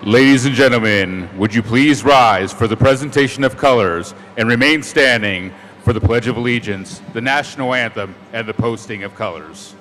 Ladies and gentlemen, would you please rise for the presentation of colors and remain standing for the Pledge of Allegiance, the national anthem, and the posting of colors.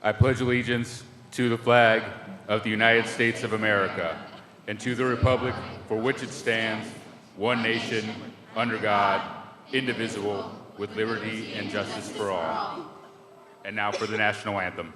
I pledge allegiance to the flag of the United States of America and to the republic for which it stands, one nation, under God, indivisible, with liberty and justice for all. And now for the national anthem.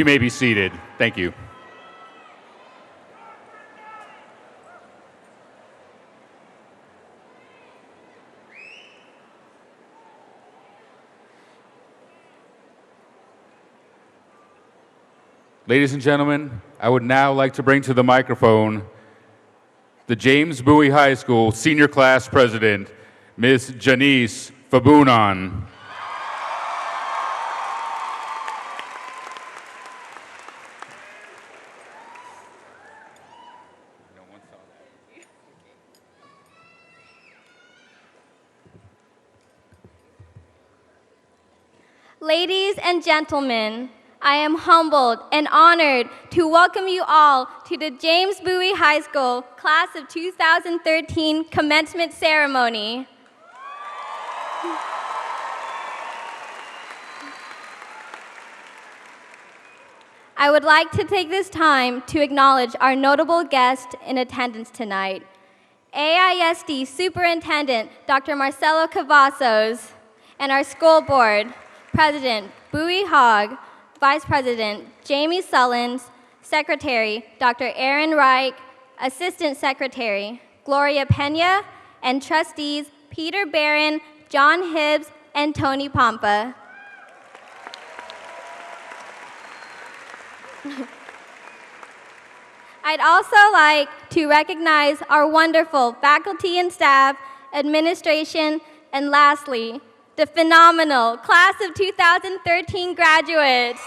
You may be seated. Thank you. Ladies and gentlemen, I would now like to bring to the microphone the James Bowie High School Senior Class President, Ms. Janice Fabunan. Ladies and gentlemen, I am humbled and honored to welcome you all to the James Bowie High School Class of 2013 Commencement Ceremony. I would like to take this time to acknowledge our notable guest in attendance tonight, AISD Superintendent Dr. Marcelo Cavazos, and our school board, President Bowie Hogg, Vice President Jamie Sullins, Secretary Dr. Aaron Reich, Assistant Secretary Gloria Pena, and Trustees Peter Barron, John Hibbs, and Tony Pompa. I'd also like to recognize our wonderful faculty and staff, administration, and lastly, the phenomenal Class of 2013 graduates.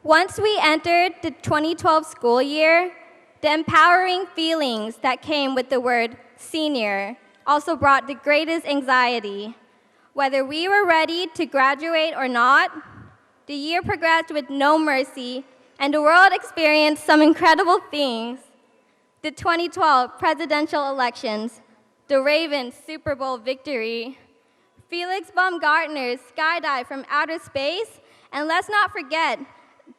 Once we entered the 2012 school year, the empowering feelings that came with the word senior also brought the greatest anxiety. Whether we were ready to graduate or not, the year progressed with no mercy, and the world experienced some incredible things. The 2012 presidential elections, the Ravens' Super Bowl victory, Felix Baumgartner's Skydive from Outer Space, and let's not forget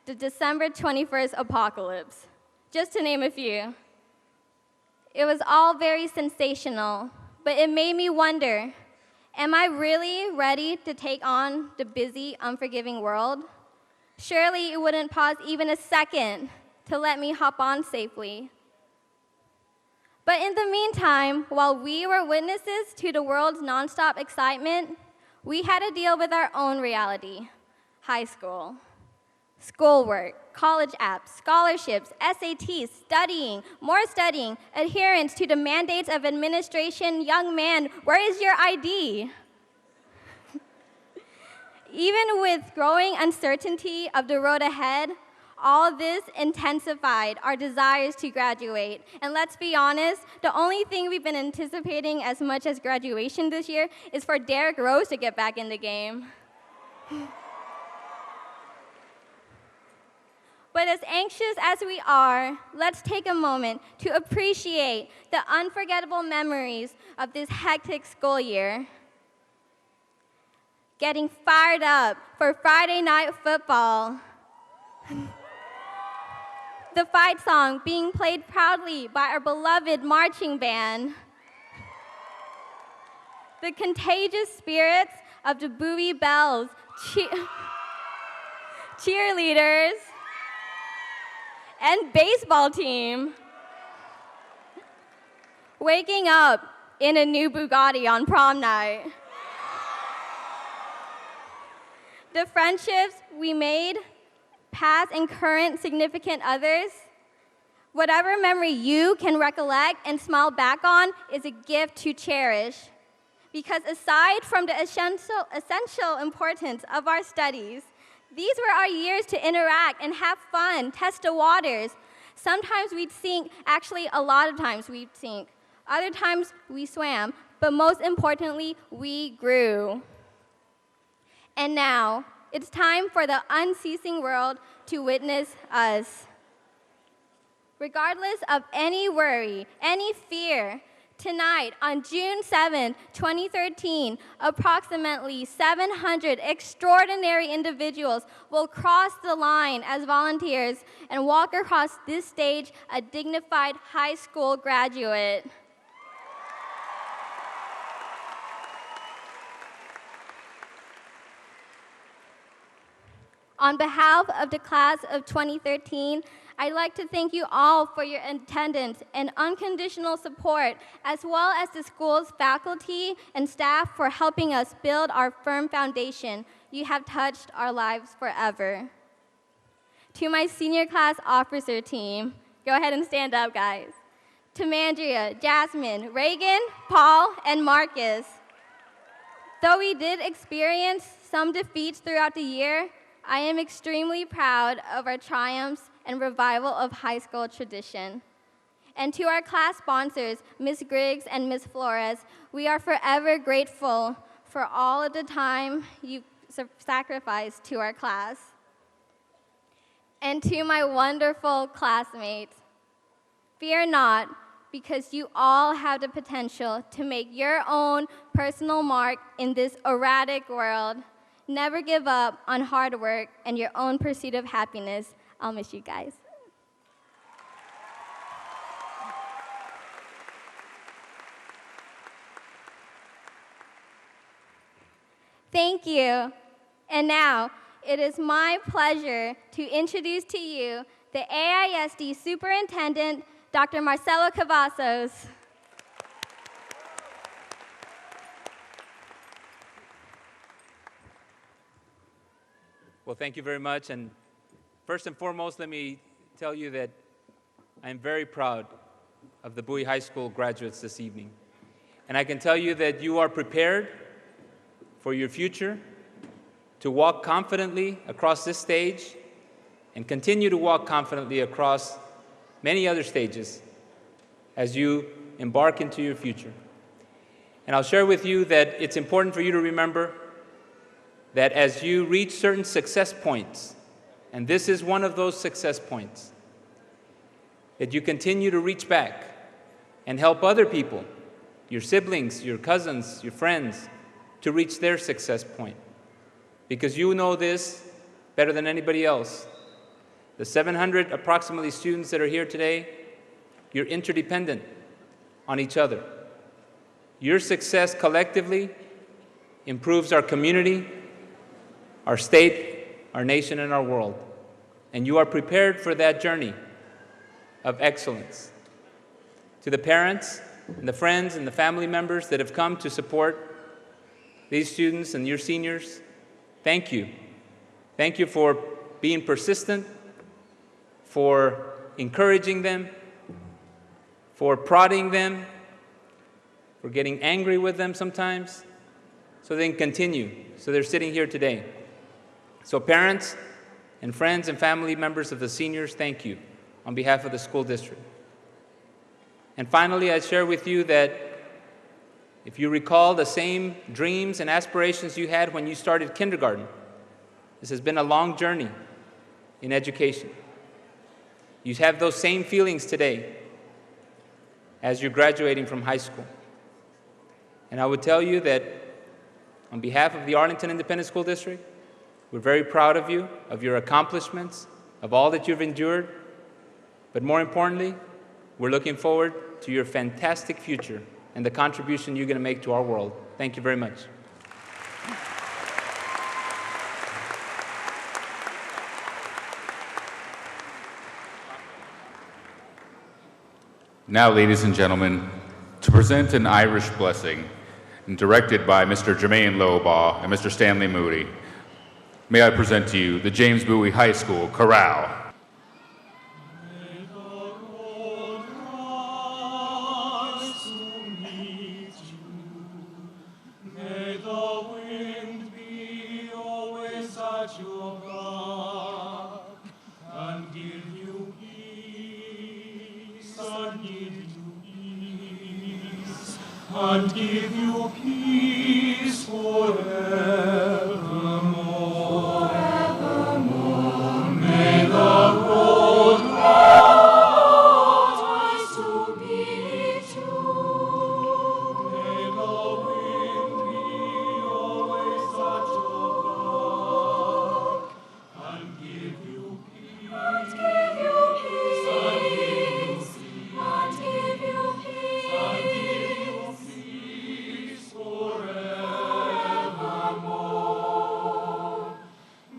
the December 21st apocalypse, just to name a few. It was all very sensational, but it made me wonder, am I really ready to take on the busy, unforgiving world? Surely it wouldn't pause even a second to let me hop on safely. But in the meantime, while we were witnesses to the world's nonstop excitement, we had to deal with our own reality: high school. Schoolwork, college apps, scholarships, SATs, studying, more studying, adherence to the mandates of administration. Young man, where is your ID? Even with growing uncertainty of the road ahead, all this intensified our desires to graduate. And let's be honest, the only thing we've been anticipating as much as graduation this year is for Derrick Rose to get back in the game. But as anxious as we are, let's take a moment to appreciate the unforgettable memories of this hectic school year. Getting fired up for Friday night football. The fight song being played proudly by our beloved marching band. The contagious spirits of the Bowie Bells cheerleaders and baseball team. Waking up in a new Bugatti on prom night. The friendships we made, past and current significant others, whatever memory you can recollect and smile back on is a gift to cherish. Because aside from the essential importance of our studies, these were our years to interact and have fun, test the waters. Sometimes we'd sink, actually a lot of times we'd sink. Other times we swam, but most importantly, we grew. And now, it's time for the unceasing world to witness us. Regardless of any worry, any fear, tonight, on June 7, 2013, approximately 700 extraordinary individuals will cross the line as volunteers and walk across this stage a dignified high school graduate. On behalf of the class of 2013, I'd like to thank you all for your attendance and unconditional support, as well as the school's faculty and staff for helping us build our firm foundation. You have touched our lives forever. To my senior class officer team, go ahead and stand up, guys. To Mandria, Jasmine, Reagan, Paul, and Marcus. Though we did experience some defeats throughout the year, I am extremely proud of our triumphs and revival of high school tradition. And to our class sponsors, Ms. Griggs and Ms. Flores, we are forever grateful for all of the time you sacrificed to our class. And to my wonderful classmates, fear not, because you all have the potential to make your own personal mark in this erratic world. Never give up on hard work and your own pursuit of happiness. I'll miss you guys. Thank you. And now, it is my pleasure to introduce to you the AISD Superintendent, Dr. Marcelo Cavazos. Well, thank you very much. And first and foremost, let me tell you that I'm very proud of the Bowie High School graduates this evening. And I can tell you that you are prepared for your future to walk confidently across this stage and continue to walk confidently across many other stages as you embark into your future. And I'll share with you that it's important for you to remember that as you reach certain success points, and this is one of those success points, that you continue to reach back and help other people, your siblings, your cousins, your friends, to reach their success point. Because you know this better than anybody else. The 700 approximately students that are here today, you're interdependent on each other. Your success collectively improves our community, our state, our nation, and our world. And you are prepared for that journey of excellence. To the parents and the friends and the family members that have come to support these students and your seniors, thank you. Thank you for being persistent, for encouraging them, for prodding them, for getting angry with them sometimes, so they can continue. So they're sitting here today. So parents and friends and family members of the seniors, thank you on behalf of the school district. And finally, I share with you that if you recall the same dreams and aspirations you had when you started kindergarten, this has been a long journey in education. You have those same feelings today as you're graduating from high school. And I would tell you that on behalf of the Arlington Independent School District, we're very proud of you, of your accomplishments, of all that you've endured. But more importantly, we're looking forward to your fantastic future and the contribution you're going to make to our world. Thank you very much. Now, ladies and gentlemen, to present an Irish blessing, directed by Mr. Jermaine Lobaugh and Mr. Stanley Moody, may I present to you the James Bowie High School Chorale. And give you peace forevermore. Forevermore. May the road rise to meet you. May the wind be always at your back and give you peace. And give you peace. And give you peace. And give you peace forevermore.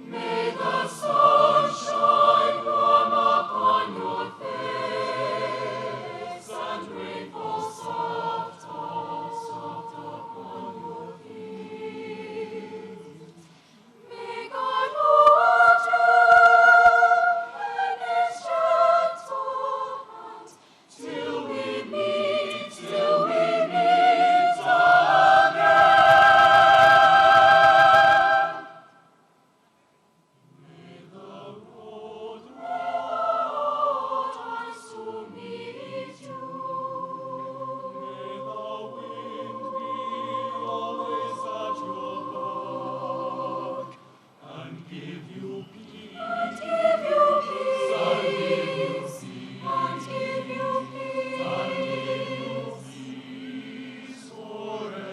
May the sunshine come upon your face and rain fall soft upon your feet. May God hold you in His gentle hands till we meet again. May the road rise to meet you. May the wind be always at your back and give you peace. And give you peace. And give you peace. And give you peace. And give you peace forevermore.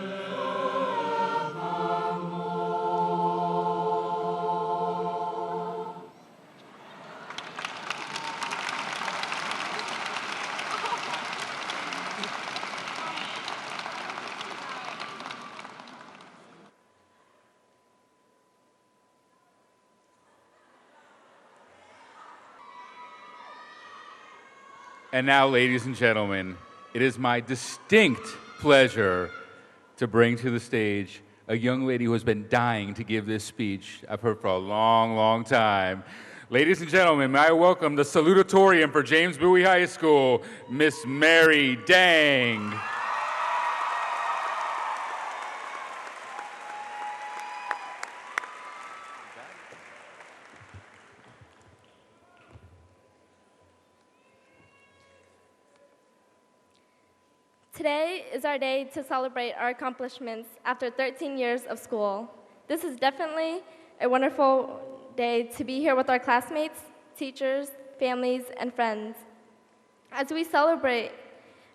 And now, ladies and gentlemen, it is my distinct pleasure to bring to the stage a young lady who has been dying to give this speech. I've heard for a long, long time. Ladies and gentlemen, may I welcome the salutatorian for James Bowie High School, Miss Mary Dang. Today is our day to celebrate our accomplishments after 13 years of school. This is definitely a wonderful day to be here with our classmates, teachers, families, and friends. As we celebrate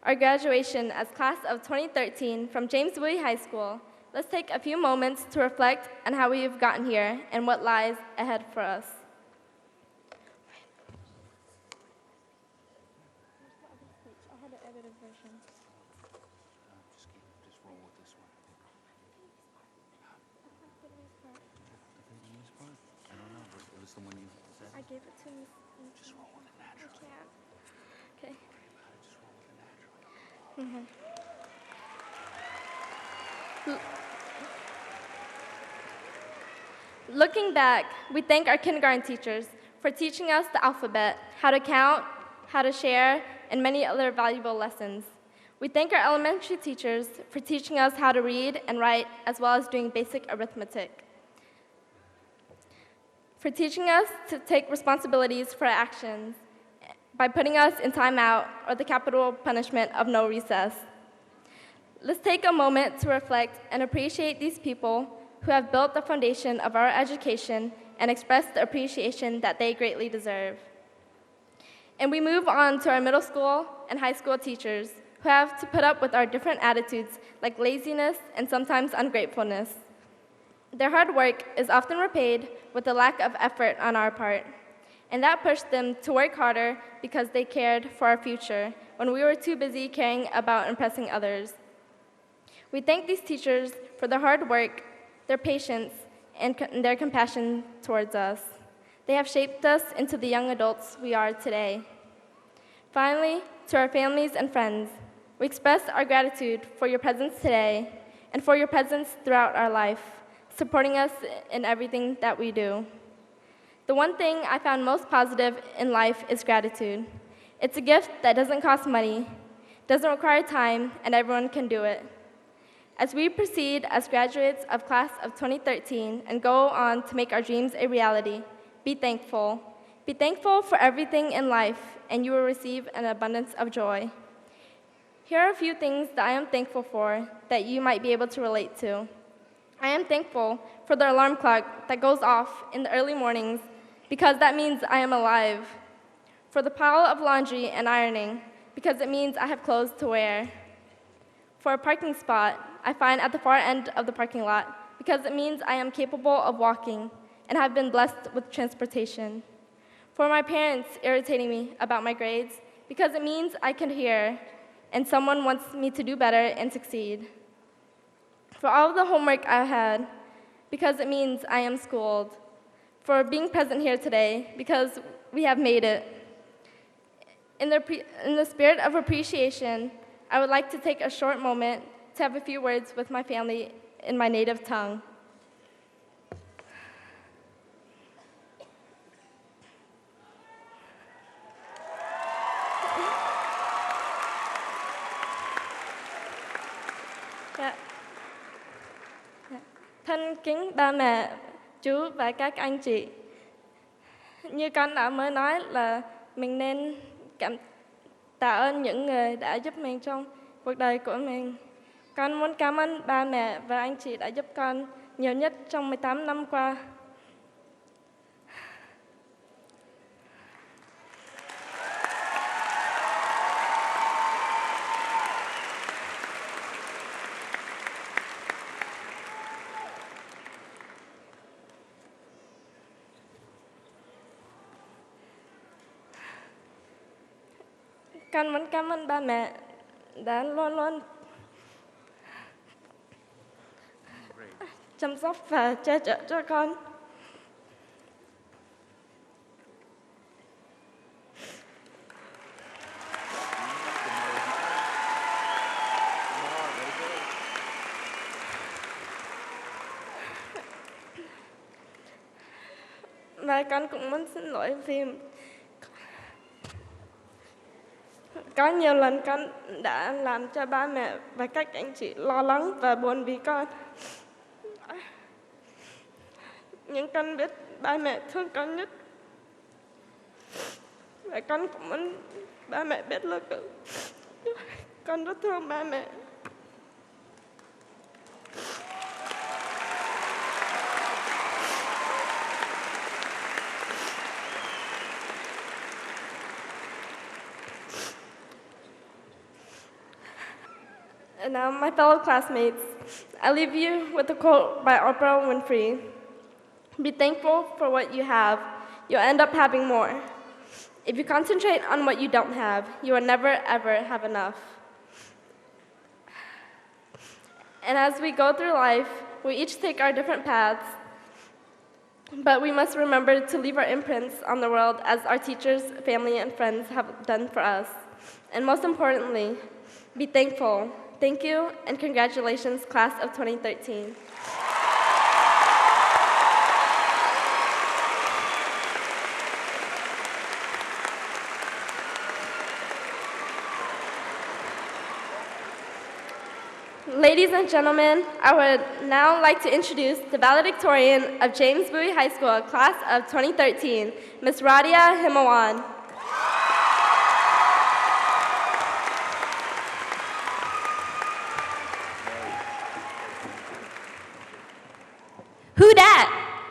our graduation as class of 2013 from James Bowie High School, Let's take a few moments to reflect on how we have gotten here and what lies ahead for us. I gave it to me. Just roll with it naturally. Okay. Looking back, we thank our kindergarten teachers for teaching us the alphabet, how to count, how to share, and many other valuable lessons. We thank our elementary teachers for teaching us how to read and write, as well as doing basic arithmetic. For teaching us to take responsibilities for our actions by putting us in timeout or the capital punishment of no recess. Let's take a moment to reflect and appreciate these people who have built the foundation of our education and express the appreciation that they greatly deserve. And we move on to our middle school and high school teachers who have to put up with our different attitudes like laziness and sometimes ungratefulness. Their hard work is often repaid with a lack of effort on our part, and that pushed them to work harder because they cared for our future when we were too busy caring about impressing others. We thank these teachers for their hard work, their patience, and their compassion towards us. They have shaped us into the young adults we are today. Finally, to our families and friends, we express our gratitude for your presence today and for your presence throughout our life, supporting us in everything that we do. The one thing I found most positive in life is gratitude. It's a gift that doesn't cost money, doesn't require time, and everyone can do it. As we proceed as graduates of class of 2013 and go on to make our dreams a reality, be thankful. Be thankful for everything in life, and you will receive an abundance of joy. Here are a few things that I am thankful for that you might be able to relate to. I am thankful for the alarm clock that goes off in the early mornings because that means I am alive. For the pile of laundry and ironing because it means I have clothes to wear. For a parking spot I find at the far end of the parking lot because it means I am capable of walking and have been blessed with transportation. For my parents irritating me about my grades because it means I can hear and someone wants me to do better and succeed. For all of the homework I had because it means I am schooled. For being present here today because we have made it. In the spirit of appreciation, I would like to take a short moment to have a few words with my family in my native tongue. Thân kính ba mẹ, chú và các anh chị. Như con đã mới nói là mình nên tạ ơn những người đã giúp mình trong cuộc đời của mình. Con muốn cảm ơn ba mẹ và anh chị đã giúp con nhiều nhất trong 18 năm qua. Con muốn cảm ơn ba mẹ đã luôn luôn chăm sóc và che chở cho con. Và con cũng muốn xin lỗi vì có nhiều lần con đã làm cho ba mẹ và các anh chị lo lắng và buồn vì con. Nhưng con biết ba mẹ thương con nhất. Và con cũng muốn ba mẹ biết là con rất thương ba mẹ. And now, my fellow classmates, I leave you with a quote by Oprah Winfrey. Be thankful for what you have. You'll end up having more. If you concentrate on what you don't have, you will never, ever have enough. And as we go through life, we each take our different paths, but we must remember to leave our imprints on the world as our teachers, family, and friends have done for us. And most importantly, be thankful. Thank you, and congratulations, class of 2013. Ladies and gentlemen, I would now like to introduce the valedictorian of James Bowie High School, class of 2013, Ms. Radia Himawan. Who dat?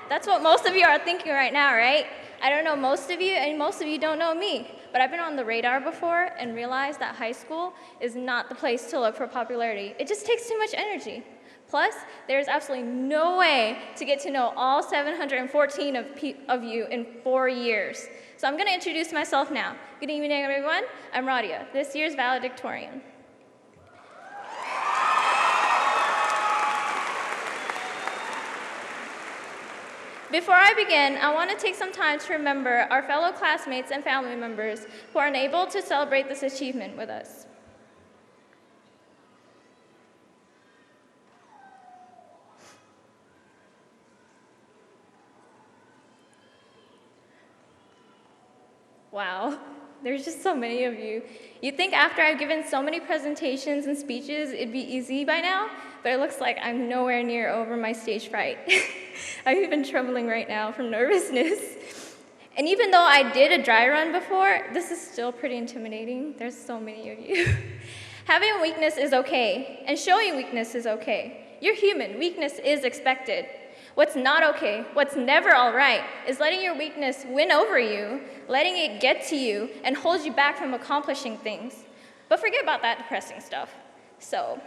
That's what most of you are thinking right now, right? I don't know most of you, and most of you don't know me. But I've been on the radar before and realized that high school is not the place to look for popularity. It just takes too much energy. Plus, there's absolutely no way to get to know all 714 of you in 4 years. So I'm going to introduce myself now. Good evening, everyone. I'm Radia, this year's valedictorian. Before I begin, I want to take some time to remember our fellow classmates and family members who are unable to celebrate this achievement with us. Wow, there's just so many of you. You'd think after I've given so many presentations and speeches, it'd be easy by now, but it looks like I'm nowhere near over my stage fright. I'm even trembling right now from nervousness. And even though I did a dry run before, this is still pretty intimidating. There's so many of you. Having a weakness is okay, and showing weakness is okay. You're human. Weakness is expected. What's not okay, what's never all right, is letting your weakness win over you, letting it get to you, and hold you back from accomplishing things. But forget about that depressing stuff. So,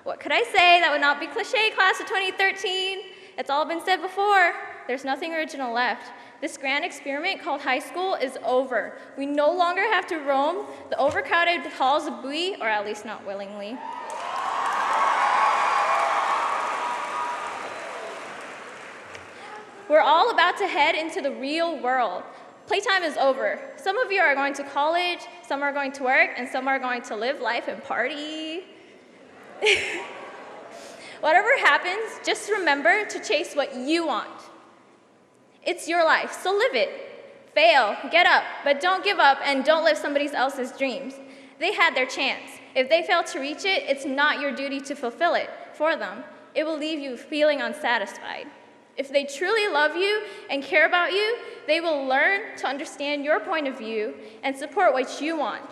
what could I say that would not be cliche, class of 2013? It's all been said before. There's nothing original left. This grand experiment called high school is over. We no longer have to roam the overcrowded halls of Bowie, or at least not willingly. We're all about to head into the real world. Playtime is over. Some of you are going to college, some are going to work, and some are going to live life and party. Whatever happens, just remember to chase what you want. It's your life, so live it. Fail, get up, but don't give up and don't live somebody else's dreams. They had their chance. If they fail to reach it, it's not your duty to fulfill it for them. It will leave you feeling unsatisfied. If they truly love you and care about you, they will learn to understand your point of view and support what you want.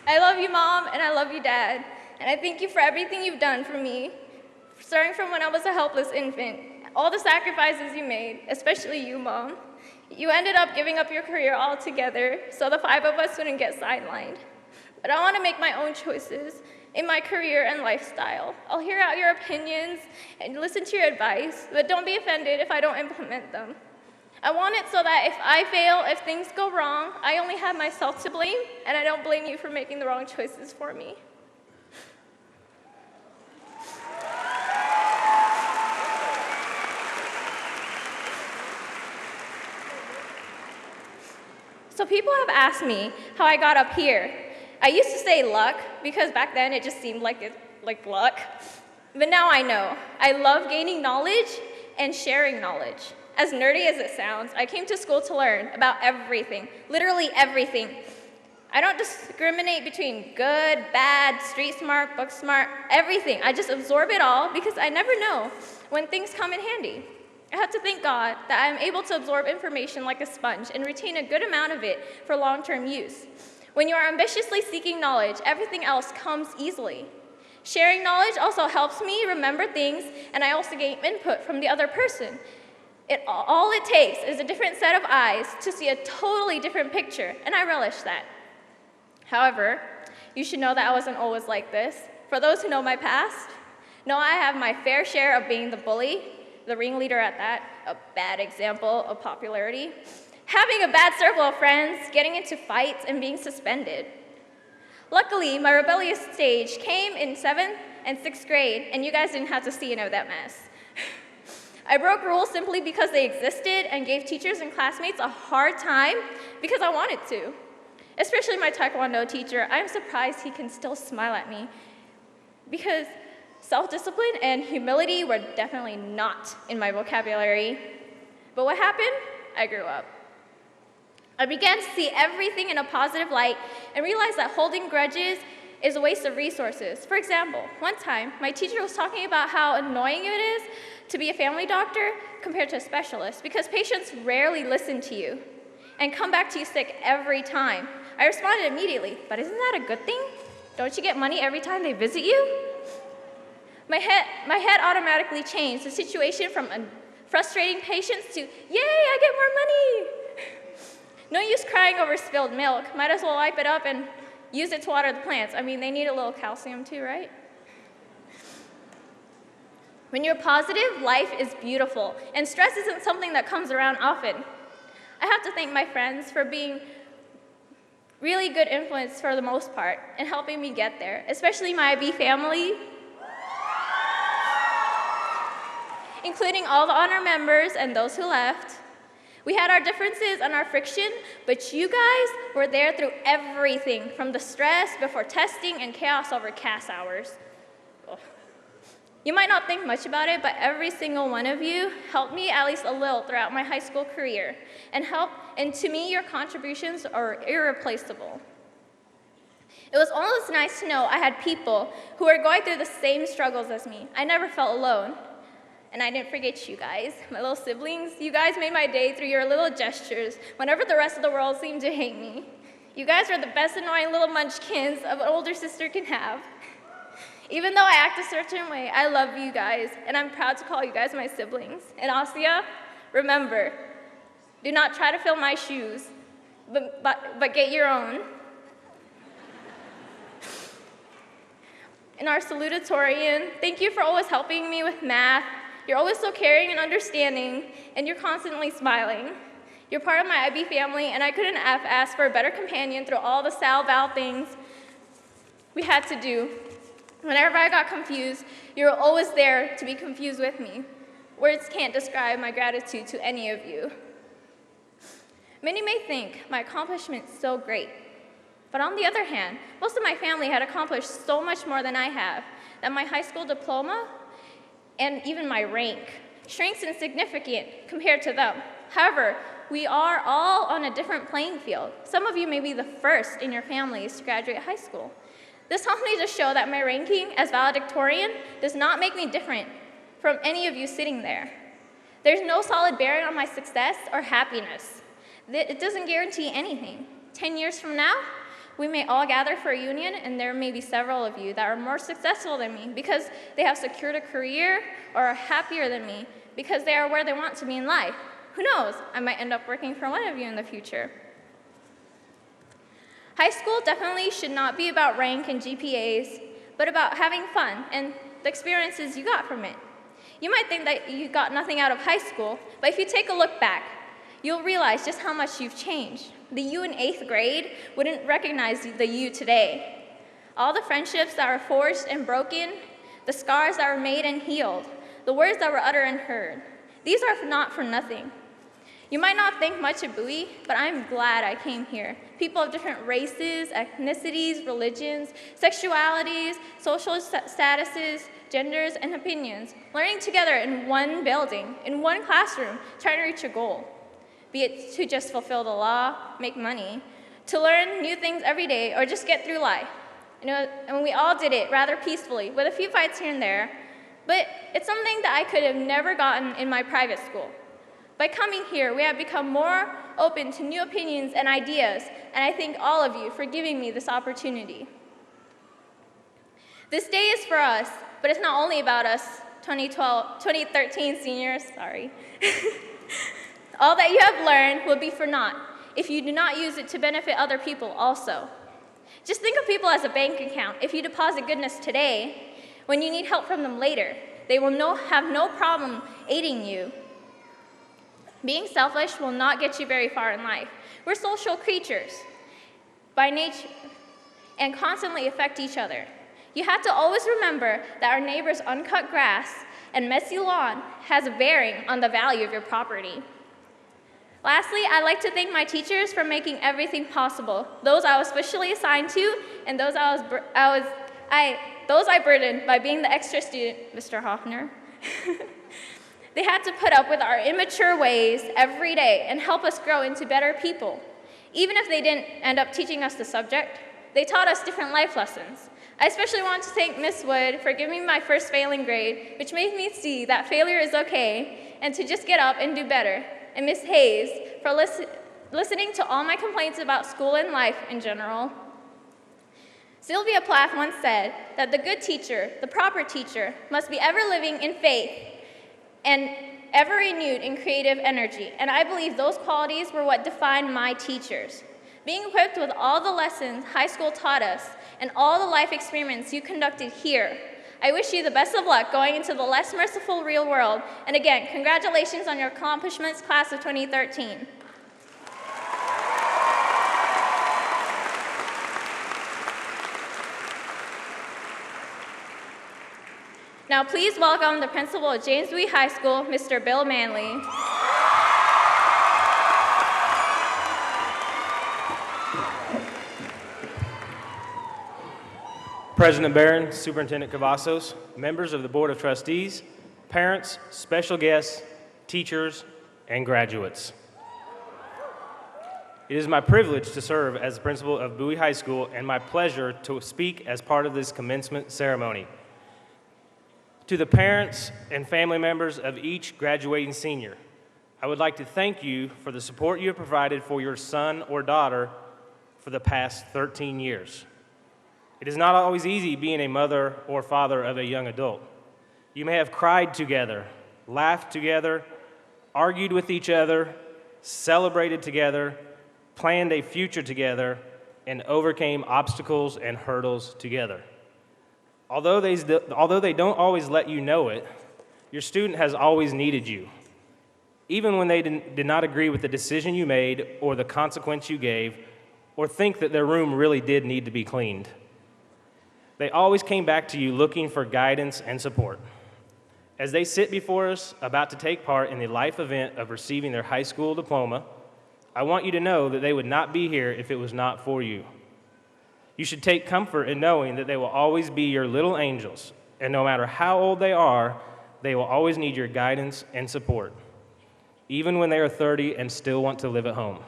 I love you, Mom, and I love you, Dad. And I thank you for everything you've done for me, starting from when I was a helpless infant. All the sacrifices you made, especially you, Mom. You ended up giving up your career altogether so the 5 of us wouldn't get sidelined. But I want to make my own choices in my career and lifestyle. I'll hear out your opinions and listen to your advice, but don't be offended if I don't implement them. I want it so that if I fail, if things go wrong, I only have myself to blame, and I don't blame you for making the wrong choices for me. So people have asked me how I got up here. I used to say luck, because back then it just seemed like luck. But now I know. I love gaining knowledge and sharing knowledge. As nerdy as it sounds, I came to school to learn about everything, literally everything. I don't discriminate between good, bad, street smart, book smart, everything. I just absorb it all because I never know when things come in handy. I have to thank God that I'm able to absorb information like a sponge and retain a good amount of it for long-term use. When you are ambitiously seeking knowledge, everything else comes easily. Sharing knowledge also helps me remember things, and I also gain input from the other person. All it takes is a different set of eyes to see a totally different picture, and I relish that. However, you should know that I wasn't always like this. For those who know my past, know I have my fair share of being the bully, the ringleader at that, a bad example of popularity, having a bad circle of friends, getting into fights, and being suspended. Luckily, my rebellious stage came in 7th and 6th grade, and you guys didn't have to see any of that mess. I broke rules simply because they existed and gave teachers and classmates a hard time because I wanted to. Especially my Taekwondo teacher, I'm surprised he can still smile at me because self-discipline and humility were definitely not in my vocabulary. But what happened? I grew up. I began to see everything in a positive light and realized that holding grudges is a waste of resources. For example, one time, my teacher was talking about how annoying it is to be a family doctor compared to a specialist because patients rarely listen to you and come back to you sick every time. I responded immediately, but isn't that a good thing? Don't you get money every time they visit you? My head automatically changed the situation from frustrating patients to, yay, I get more money. No use crying over spilled milk. Might as well wipe it up and use it to water the plants. I mean, they need a little calcium too, right? When you're positive, life is beautiful, and stress isn't something that comes around often. I have to thank my friends for being really good influence for the most part and helping me get there, especially my IB family, including all the honor members and those who left. We had our differences and our friction, but you guys were there through everything, from the stress before testing and chaos over CAS hours. Ugh. You might not think much about it, but every single one of you helped me at least a little throughout my high school career, and to me, your contributions are irreplaceable. It was almost nice to know I had people who were going through the same struggles as me. I never felt alone. And I didn't forget you guys, my little siblings. You guys made my day through your little gestures whenever the rest of the world seemed to hate me. You guys were the best annoying little munchkins an older sister can have. Even though I act a certain way, I love you guys, and I'm proud to call you guys my siblings. And Asia, remember, do not try to fill my shoes, but get your own. And our salutatorian, thank you for always helping me with math. You're always so caring and understanding, and you're constantly smiling. You're part of my IB family, and I couldn't have asked for a better companion through all the Val things we had to do. Whenever I got confused, you were always there to be confused with me. Words can't describe my gratitude to any of you. Many may think my accomplishment's so great, but on the other hand, most of my family had accomplished so much more than I have, that my high school diploma and even my rank shrinks insignificant compared to them. However, we are all on a different playing field. Some of you may be the first in your families to graduate high school. This helps me to show that my ranking as valedictorian does not make me different from any of you sitting there. There's no solid bearing on my success or happiness. It doesn't guarantee anything. 10 years from now, we may all gather for a union, and there may be several of you that are more successful than me because they have secured a career, or are happier than me because they are where they want to be in life. Who knows? I might end up working for one of you in the future. High school definitely should not be about rank and GPAs, but about having fun and the experiences you got from it. You might think that you got nothing out of high school, but if you take a look back, you'll realize just how much you've changed. The you in 8th grade wouldn't recognize the you today. All the friendships that were forged and broken, the scars that were made and healed, the words that were uttered and heard, these are not for nothing. You might not think much of Bowie, but I'm glad I came here. People of different races, ethnicities, religions, sexualities, social statuses, genders, and opinions, learning together in one building, in one classroom, trying to reach a goal. Be it to just fulfill the law, make money, to learn new things every day, or just get through life. And we all did it rather peacefully, with a few fights here and there, but it's something that I could have never gotten in my private school. By coming here, we have become more open to new opinions and ideas, and I thank all of you for giving me this opportunity. This day is for us, but it's not only about us, 2013 seniors, sorry. All that you have learned will be for naught if you do not use it to benefit other people also. Just think of people as a bank account. If you deposit goodness today, when you need help from them later, they will have no problem aiding you. Being selfish will not get you very far in life. We're social creatures by nature and constantly affect each other. You have to always remember that our neighbor's uncut grass and messy lawn has a bearing on the value of your property. Lastly, I'd like to thank my teachers for making everything possible. Those I was officially assigned to, and those I burdened by being the extra student, Mr. Hoffner. They had to put up with our immature ways every day and help us grow into better people. Even if they didn't end up teaching us the subject, they taught us different life lessons. I especially want to thank Miss Wood for giving me my first failing grade, which made me see that failure is okay and to just get up and do better. And Miss Hayes for listening to all my complaints about school and life in general. Sylvia Plath once said that the good teacher, the proper teacher, must be ever living in faith and ever renewed in creative energy. And I believe those qualities were what defined my teachers. Being equipped with all the lessons high school taught us and all the life experiments you conducted here, I wish you the best of luck going into the less merciful real world. And again, congratulations on your accomplishments, class of 2013. Now please welcome the principal of James Bowie High School, Mr. Bill Manley. President Barron, Superintendent Cavazos, members of the Board of Trustees, parents, special guests, teachers, and graduates. It is my privilege to serve as the principal of Bowie High School and my pleasure to speak as part of this commencement ceremony. To the parents and family members of each graduating senior, I would like to thank you for the support you have provided for your son or daughter for the past 13 years. It is not always easy being a mother or father of a young adult. You may have cried together, laughed together, argued with each other, celebrated together, planned a future together, and overcame obstacles and hurdles together. Although they don't always let you know it, your student has always needed you. Even when they did not agree with the decision you made or the consequence you gave, or think that their room really did need to be cleaned. They always came back to you looking for guidance and support. As they sit before us about to take part in the life event of receiving their high school diploma, I want you to know that they would not be here if it was not for you. You should take comfort in knowing that they will always be your little angels, and no matter how old they will always need your guidance and support, even when they are 30 and still want to live at home.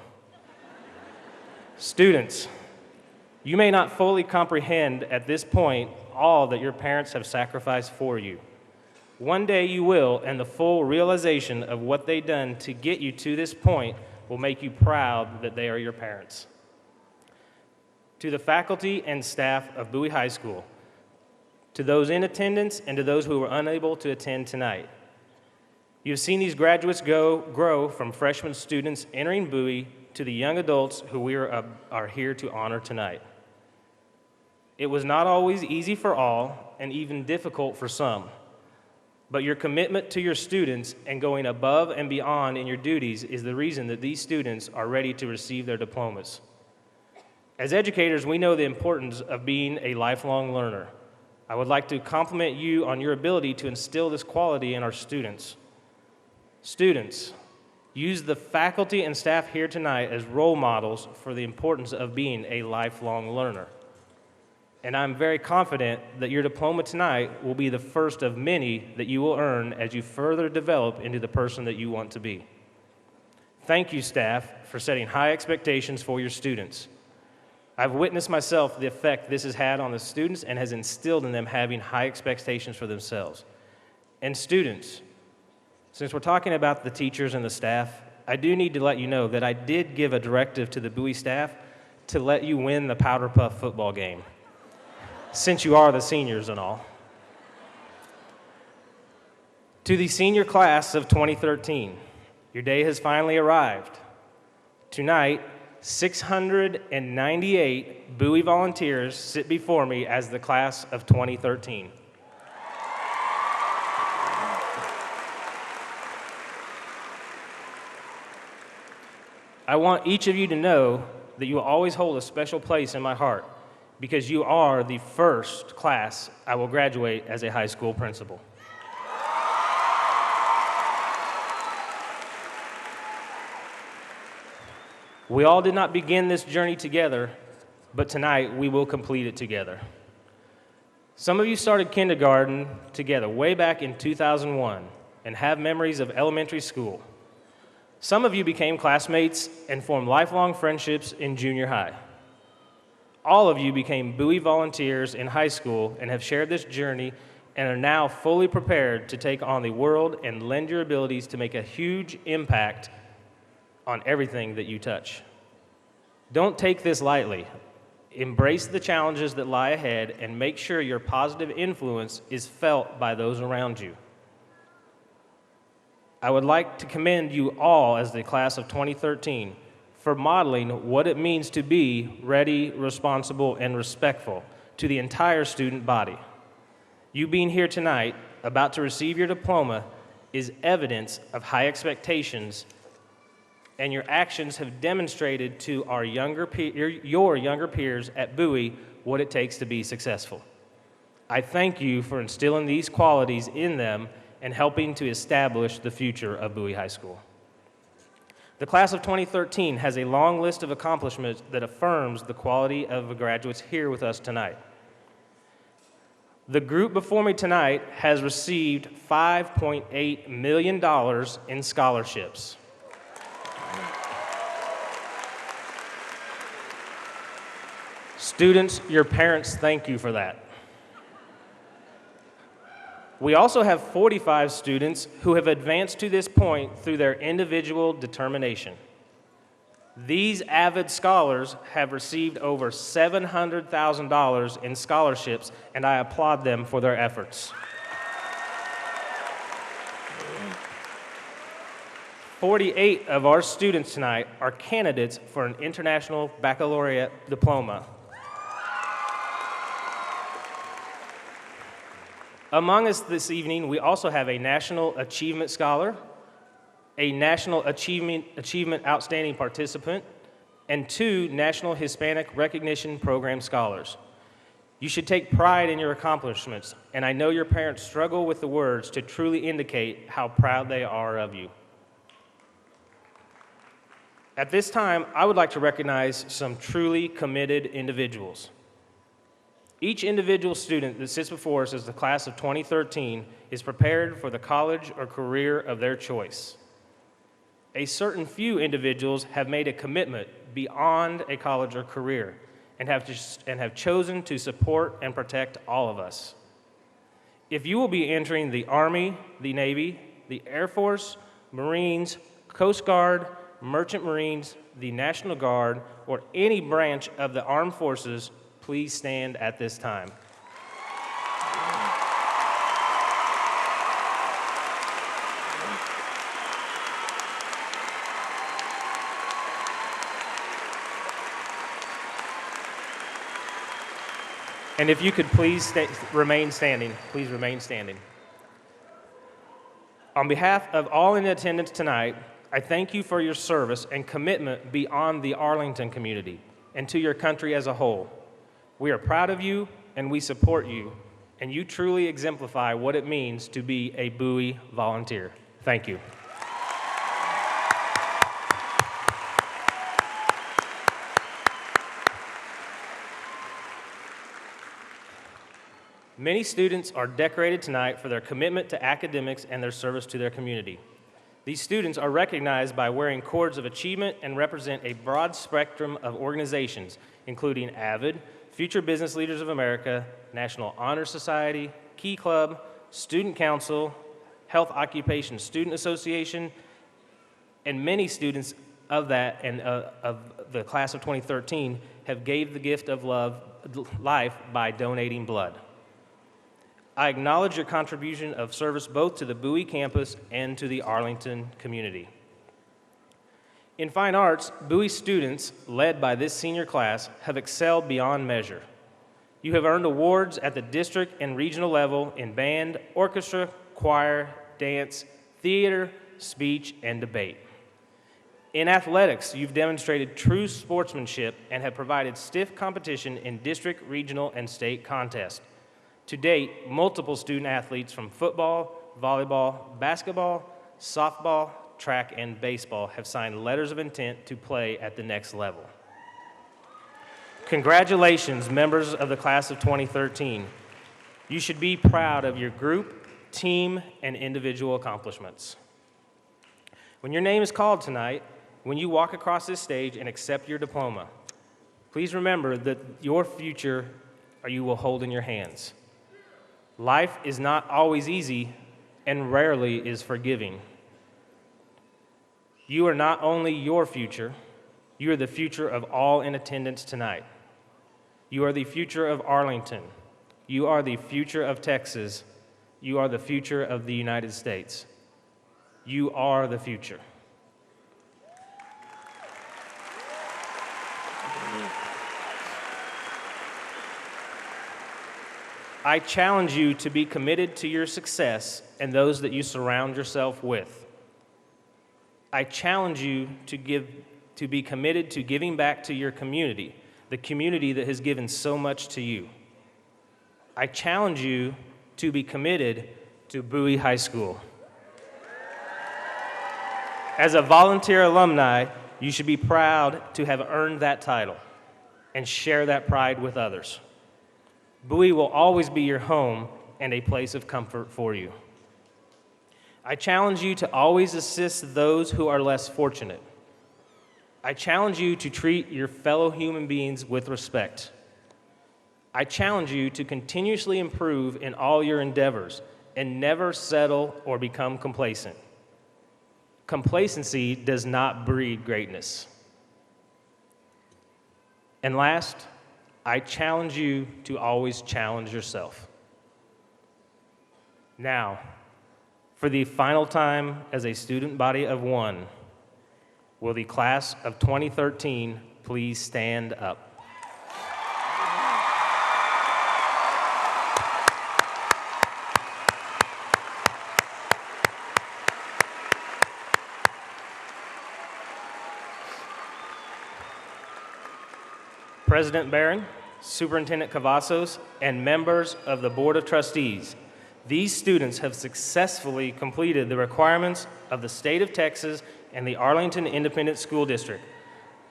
Students, you may not fully comprehend at this point all that your parents have sacrificed for you. One day you will, and the full realization of what they've done to get you to this point will make you proud that they are your parents. To the faculty and staff of Bowie High School, to those in attendance and to those who were unable to attend tonight, you have seen these graduates grow from freshman students entering Bowie to the young adults who we are here to honor tonight. It was not always easy for all and even difficult for some, but your commitment to your students and going above and beyond in your duties is the reason that these students are ready to receive their diplomas. As educators, we know the importance of being a lifelong learner. I would like to compliment you on your ability to instill this quality in our students. Students, use the faculty and staff here tonight as role models for the importance of being a lifelong learner. And I'm very confident that your diploma tonight will be the first of many that you will earn as you further develop into the person that you want to be. Thank you, staff, for setting high expectations for your students. I've witnessed myself the effect this has had on the students and has instilled in them having high expectations for themselves. And students, since we're talking about the teachers and the staff, I do need to let you know that I did give a directive to the Bowie staff to let you win the Powder Puff football game, since you are the seniors and all. To the senior class of 2013, your day has finally arrived. Tonight, 698 Bowie volunteers sit before me as the class of 2013. I want each of you to know that you will always hold a special place in my heart because you are the first class I will graduate as a high school principal. We all did not begin this journey together, but tonight we will complete it together. Some of you started kindergarten together way back in 2001 and have memories of elementary school. Some of you became classmates and formed lifelong friendships in junior high. All of you became Bowie volunteers in high school and have shared this journey and are now fully prepared to take on the world and lend your abilities to make a huge impact on everything that you touch. Don't take this lightly. Embrace the challenges that lie ahead and make sure your positive influence is felt by those around you. I would like to commend you all as the class of 2013 for modeling what it means to be ready, responsible, and respectful to the entire student body. You being here tonight, about to receive your diploma, is evidence of high expectations, and your actions have demonstrated to your younger peers at Bowie what it takes to be successful. I thank you for instilling these qualities in them and helping to establish the future of Bowie High School. The class of 2013 has a long list of accomplishments that affirms the quality of the graduates here with us tonight. The group before me tonight has received $5.8 million in scholarships. Students, your parents thank you for that. We also have 45 students who have advanced to this point through their individual determination. These avid scholars have received over $700,000 in scholarships, and I applaud them for their efforts. 48 of our students tonight are candidates for an international baccalaureate diploma. Among us this evening, we also have a National Achievement Scholar, a National Achievement Outstanding Participant, and 2 National Hispanic Recognition Program Scholars. You should take pride in your accomplishments, and I know your parents struggle with the words to truly indicate how proud they are of you. At this time, I would like to recognize some truly committed individuals. Each individual student that sits before us as the class of 2013 is prepared for the college or career of their choice. A certain few individuals have made a commitment beyond a college or career and have chosen to support and protect all of us. If you will be entering the Army, the Navy, the Air Force, Marines, Coast Guard, Merchant Marines, the National Guard, or any branch of the armed forces, please stand at this time. And if you could please remain standing, please remain standing. On behalf of all in attendance tonight, I thank you for your service and commitment beyond the Arlington community and to your country as a whole. We are proud of you and we support you, and you truly exemplify what it means to be a Bowie volunteer. Thank you. Many students are decorated tonight for their commitment to academics and their service to their community. These students are recognized by wearing cords of achievement and represent a broad spectrum of organizations, including AVID, Future Business Leaders of America, National Honor Society, Key Club, Student Council, Health Occupation Student Association, and many students of that and of the class of 2013 have gave the gift of life by donating blood. I acknowledge your contribution of service both to the Bowie campus and to the Arlington community. In fine arts, Bowie students, led by this senior class, have excelled beyond measure. You have earned awards at the district and regional level in band, orchestra, choir, dance, theater, speech, and debate. In athletics, you've demonstrated true sportsmanship and have provided stiff competition in district, regional, and state contests. To date, multiple student athletes from football, volleyball, basketball, softball, track, and baseball have signed letters of intent to play at the next level. Congratulations, members of the class of 2013. You should be proud of your group, team, and individual accomplishments. When your name is called tonight, when you walk across this stage and accept your diploma, please remember that your future you will hold in your hands. Life is not always easy and rarely is forgiving. You are not only your future, you are the future of all in attendance tonight. You are the future of Arlington. You are the future of Texas. You are the future of the United States. You are the future. I challenge you to be committed to your success and those that you surround yourself with. I challenge you to be committed to giving back to your community, the community that has given so much to you. I challenge you to be committed to Bowie High School. As a volunteer alumni, you should be proud to have earned that title and share that pride with others. Bowie will always be your home and a place of comfort for you. I challenge you to always assist those who are less fortunate. I challenge you to treat your fellow human beings with respect. I challenge you to continuously improve in all your endeavors and never settle or become complacent. Complacency does not breed greatness. And last, I challenge you to always challenge yourself. Now, for the final time as a student body of one, will the class of 2013 please stand up? President Barron, Superintendent Cavazos, and members of the Board of Trustees, these students have successfully completed the requirements of the state of Texas and the Arlington Independent School District.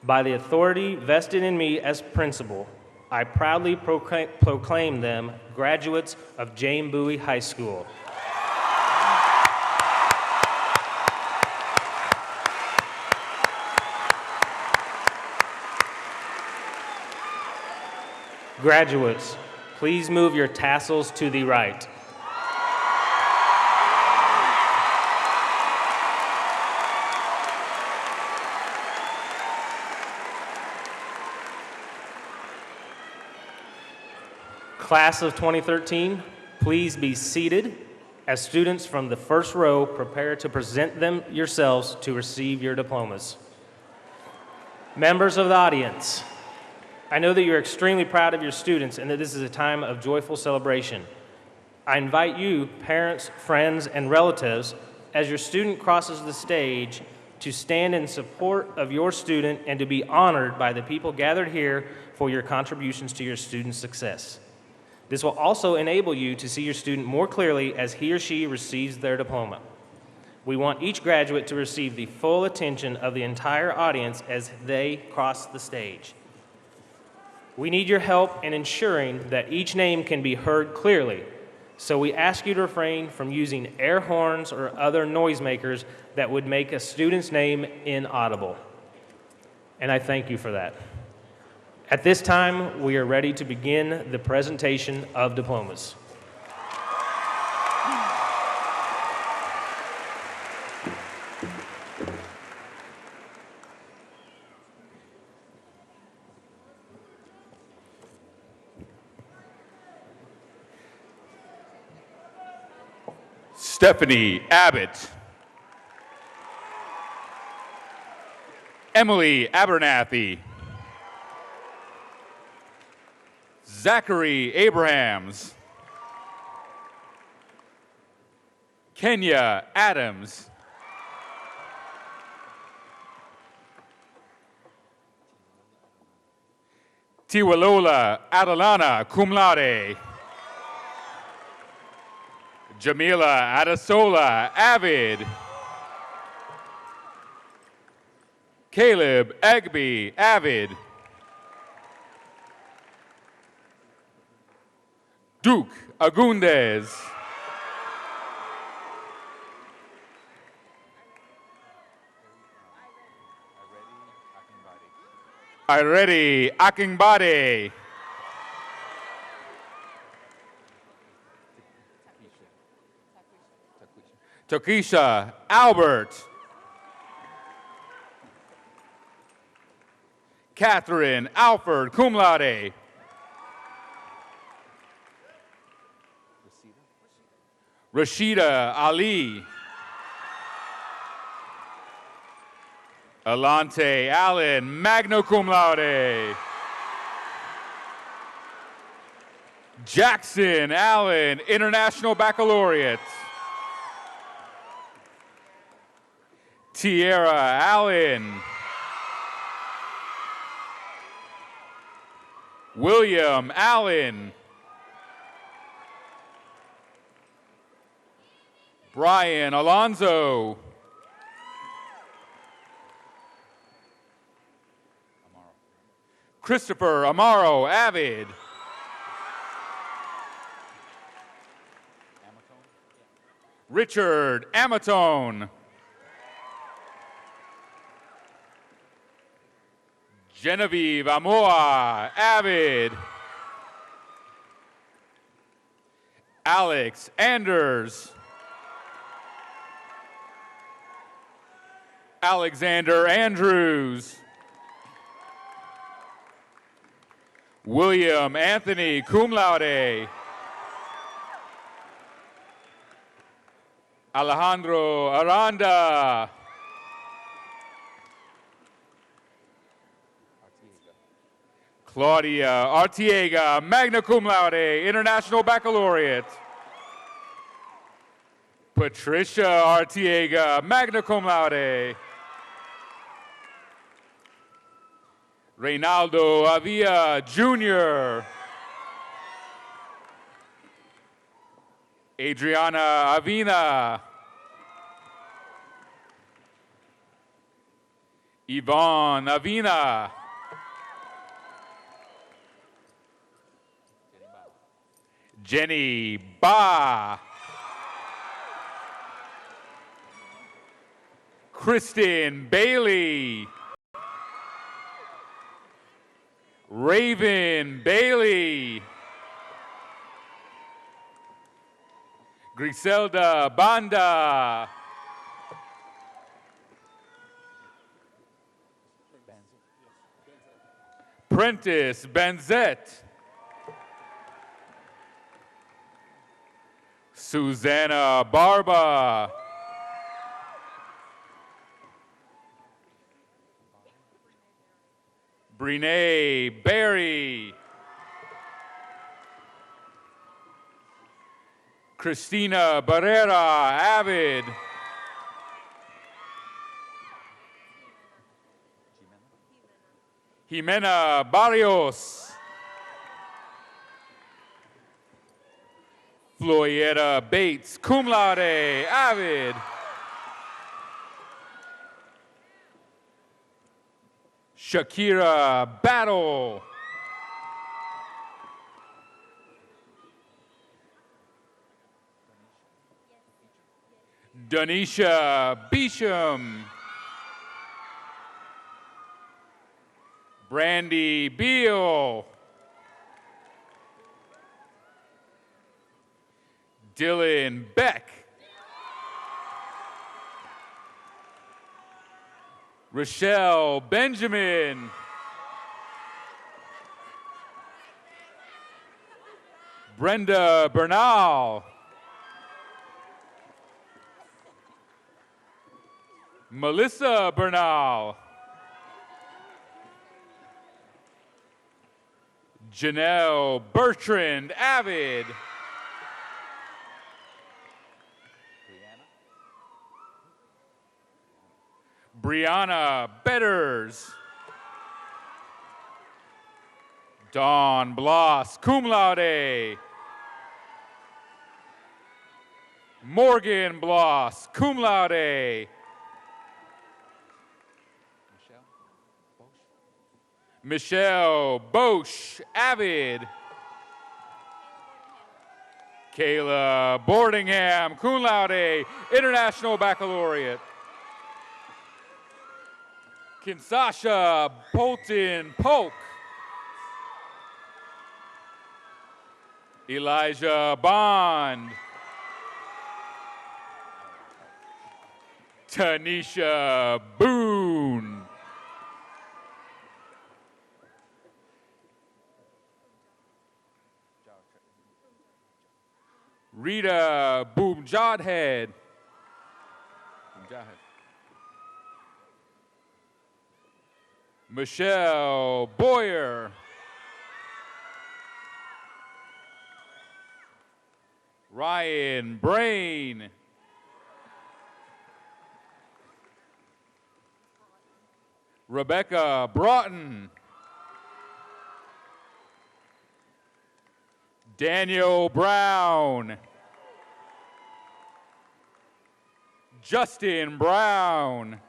By the authority vested in me as principal, I proudly proclaim them graduates of James Bowie High School. Graduates, please move your tassels to the right. Class of 2013, please be seated as students from the first row prepare to present them yourselves to receive your diplomas. Members of the audience, I know that you're extremely proud of your students and that this is a time of joyful celebration. I invite you, parents, friends, and relatives, as your student crosses the stage, to stand in support of your student and to be honored by the people gathered here for your contributions to your student's success. This will also enable you to see your student more clearly as he or she receives their diploma. We want each graduate to receive the full attention of the entire audience as they cross the stage. We need your help in ensuring that each name can be heard clearly, so we ask you to refrain from using air horns or other noisemakers that would make a student's name inaudible. And I thank you for that. At this time, we are ready to begin the presentation of diplomas. Stephanie Abbott. Emily Abernathy. Zachary Abrahams. Kenya Adams. Tiwalola Adelana, cum laude. Jamila Adesola, avid. Caleb Egby, avid. Duke Agundez. Iredi Akingbade. Tokisha Albert. Catherine Alford, cum laude. Rashida Ali. Alante Allen, magna cum laude. Jackson Allen, International Baccalaureate. Tierra Allen. William Allen. Brian Alonzo. Christopher Amaro, avid. Richard Amatone. Genevieve Amoa, avid. Alex Anders. Alexander Andrews. William Anthony, cum laude. Alejandro Aranda. Claudia Artiega, magna cum laude, International Baccalaureate. Patricia Artiega, magna cum laude. Reynaldo Avia Jr. Adriana Avina. Yvonne Avina. Jenny Ba. Kristen Bailey. Raven Bailey. Griselda Banda. Prentice Benzet. Susanna Barba. Brene Berry. Christina Barrera, avid. Jimena Barrios. Floyetta Bates, cum laude, avid. Shakira Battle. Donisha Beesham. Brandy Beal. Dylan Beck. Rochelle Benjamin. Brenda Bernal. Melissa Bernal. Janelle Bertrand Avid. Brianna Betters. Dawn Bloss, cum laude. Morgan Bloss, cum laude. Michelle Bosch, Avid. Kayla Boardingham, cum laude, International Baccalaureate. Kinsasha Bolton Polk. Elijah Bond. Tanisha Boone. Rita Boomjadhead. Michelle Boyer. Ryan Brain. Rebecca Broughton. Daniel Brown. Justin Brown.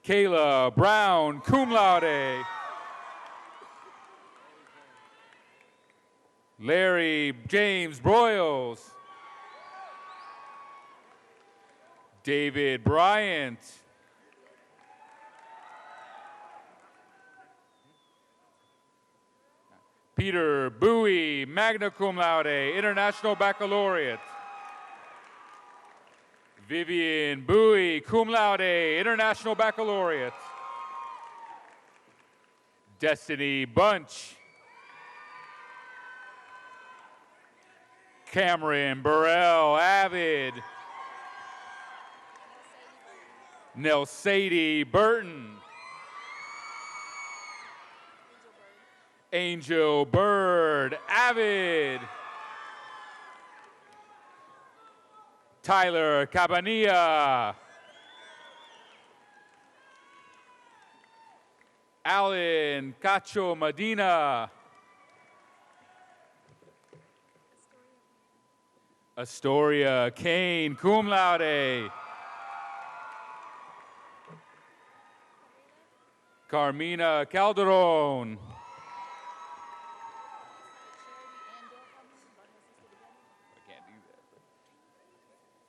Kayla Brown, cum laude. Larry James Broyles. David Bryant. Peter Bowie, magna cum laude, International Baccalaureate. Vivian Bowie, cum laude, International Baccalaureate. Destiny Bunch. Cameron Burrell, Avid. Nelsadie Burton. Angel Bird, Avid. Tyler Cabanilla. Alan Cacho Medina. Astoria Kane, cum laude. Carmina Calderon.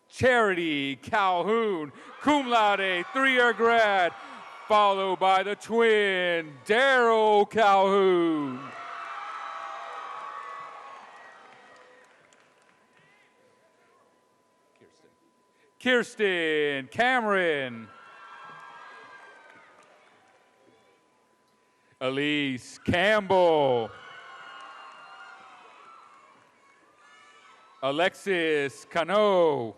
Charity Calhoun, cum laude, 3-year grad, followed by the twin, Daryl Calhoun. Kirsten Cameron. Elise Campbell. Alexis Cano.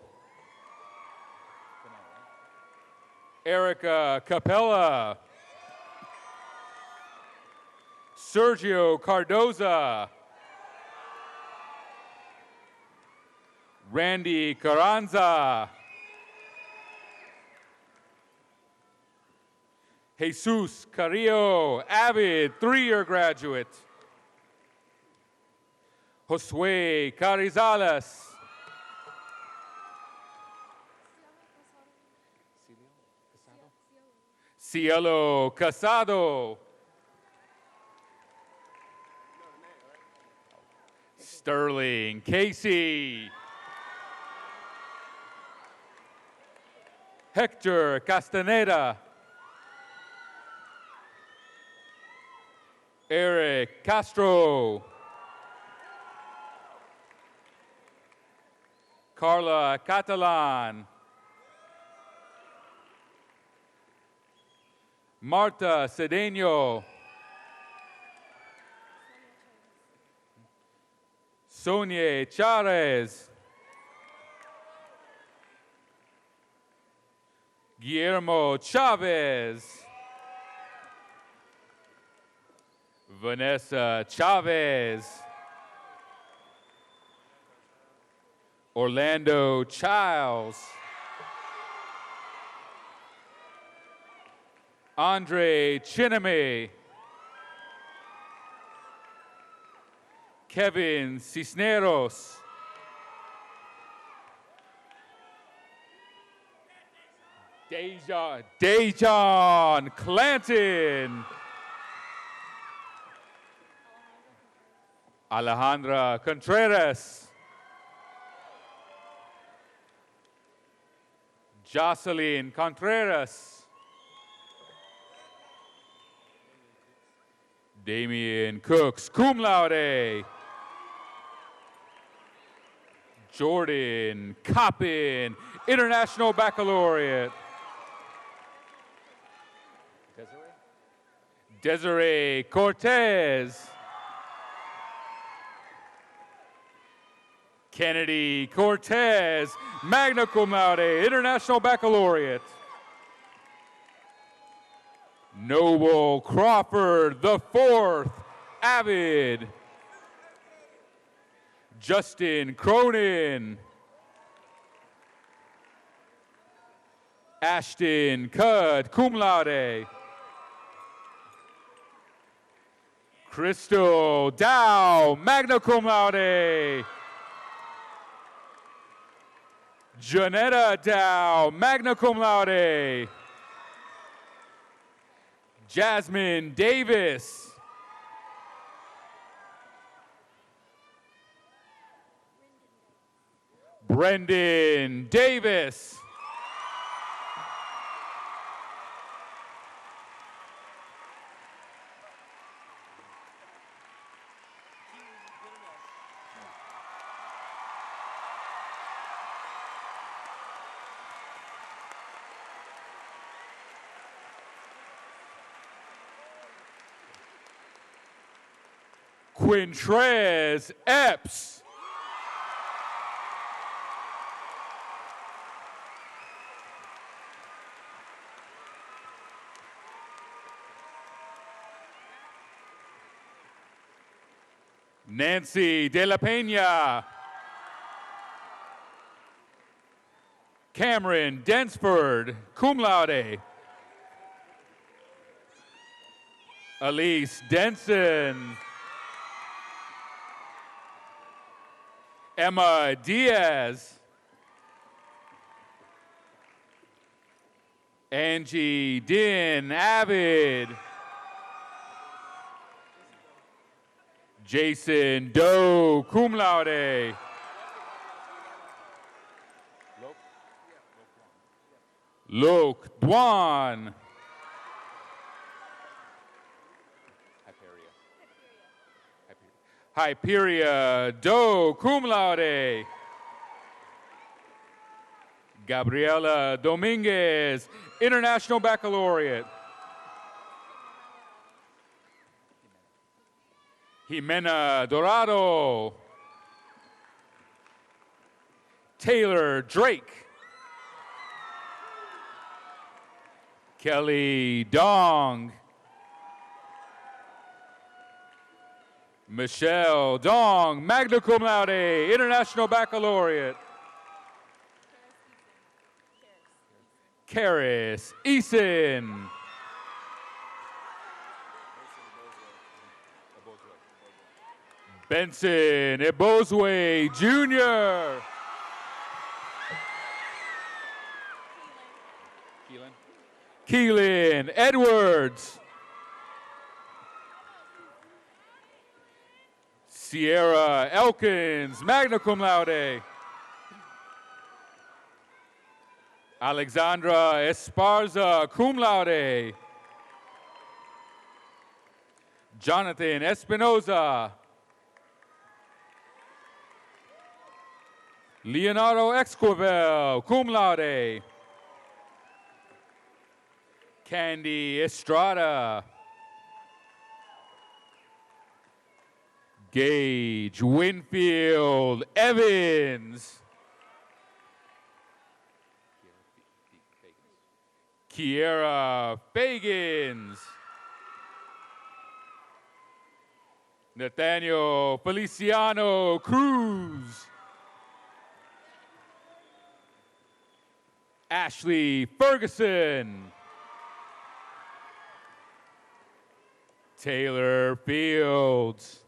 Erica Capella. Sergio Cardoza. Randy Carranza. Jesus Carrillo, Avid, 3-year graduate. Josue Carizales. Cielo Casado. Sterling Casey. Hector Castaneda. Eric Castro. Carla Catalan. Marta Cedeno. Sonia Chavez. Guillermo Chavez. Vanessa Chavez. Orlando Childs. Andre Chiname. Kevin Cisneros. Dejon Clanton. Alejandra Contreras. Jocelyn Contreras. Damian Cooks, cum laude. Jordan Coppin, International Baccalaureate. Desiree Cortez. Kennedy Cortez, magna cum laude, International Baccalaureate. Noble Crawford the fourth, Avid. Justin Cronin. Ashton Cudd, cum laude. Crystal Dow, magna cum laude. Janetta Dow, magna cum laude. Jasmine Davis. Brendan Davis. Quintrez Epps. Nancy De La Pena. Cameron Densford, cum laude. Elise Denson. Emma Diaz. Angie Din Avid. Jason Doe, cum laude. Luke Dwan. Hyperia Doe, cum laude. Gabriela Dominguez, International Baccalaureate. Jimena Dorado. Taylor Drake. Kelly Dong. Michelle Dong, magna cum laude, International Baccalaureate. Karis Eason. Benson Ebozwe Jr. Keelan Edwards. Sierra Elkins, magna cum laude. Alexandra Esparza, cum laude. Jonathan Espinoza. Leonardo Esquivel, cum laude. Candy Estrada. Gage Winfield Evans. Kiera Fagans. Nathaniel Feliciano Cruz. Ashley Ferguson. Taylor Fields.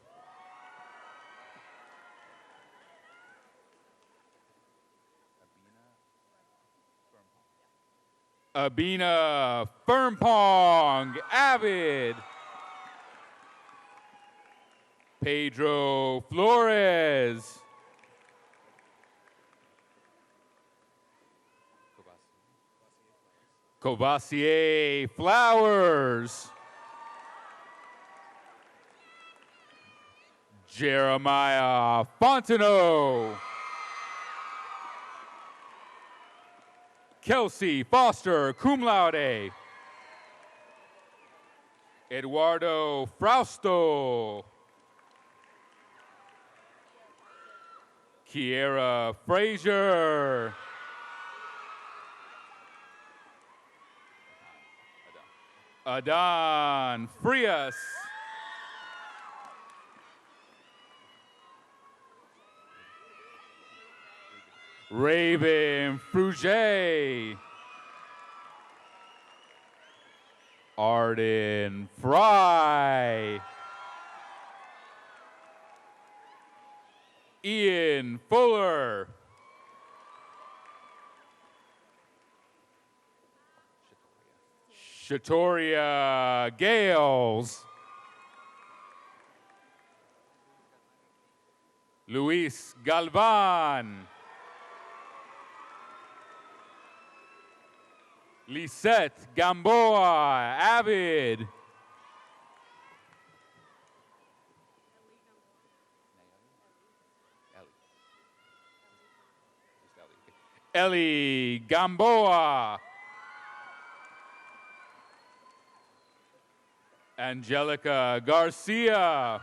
Abina Firmpong Avid. Pedro Flores. Covassier Flowers. Jeremiah Fontenot. Kelsey Foster, cum laude. Eduardo Frausto. Kiera Frazier. Adon Frias. Raven Fruget. Arden Fry. Ian Fuller. Shatoria Gales. Luis Galvan. Lisette Gamboa, Avid. Ellie Gamboa. Angelica Garcia.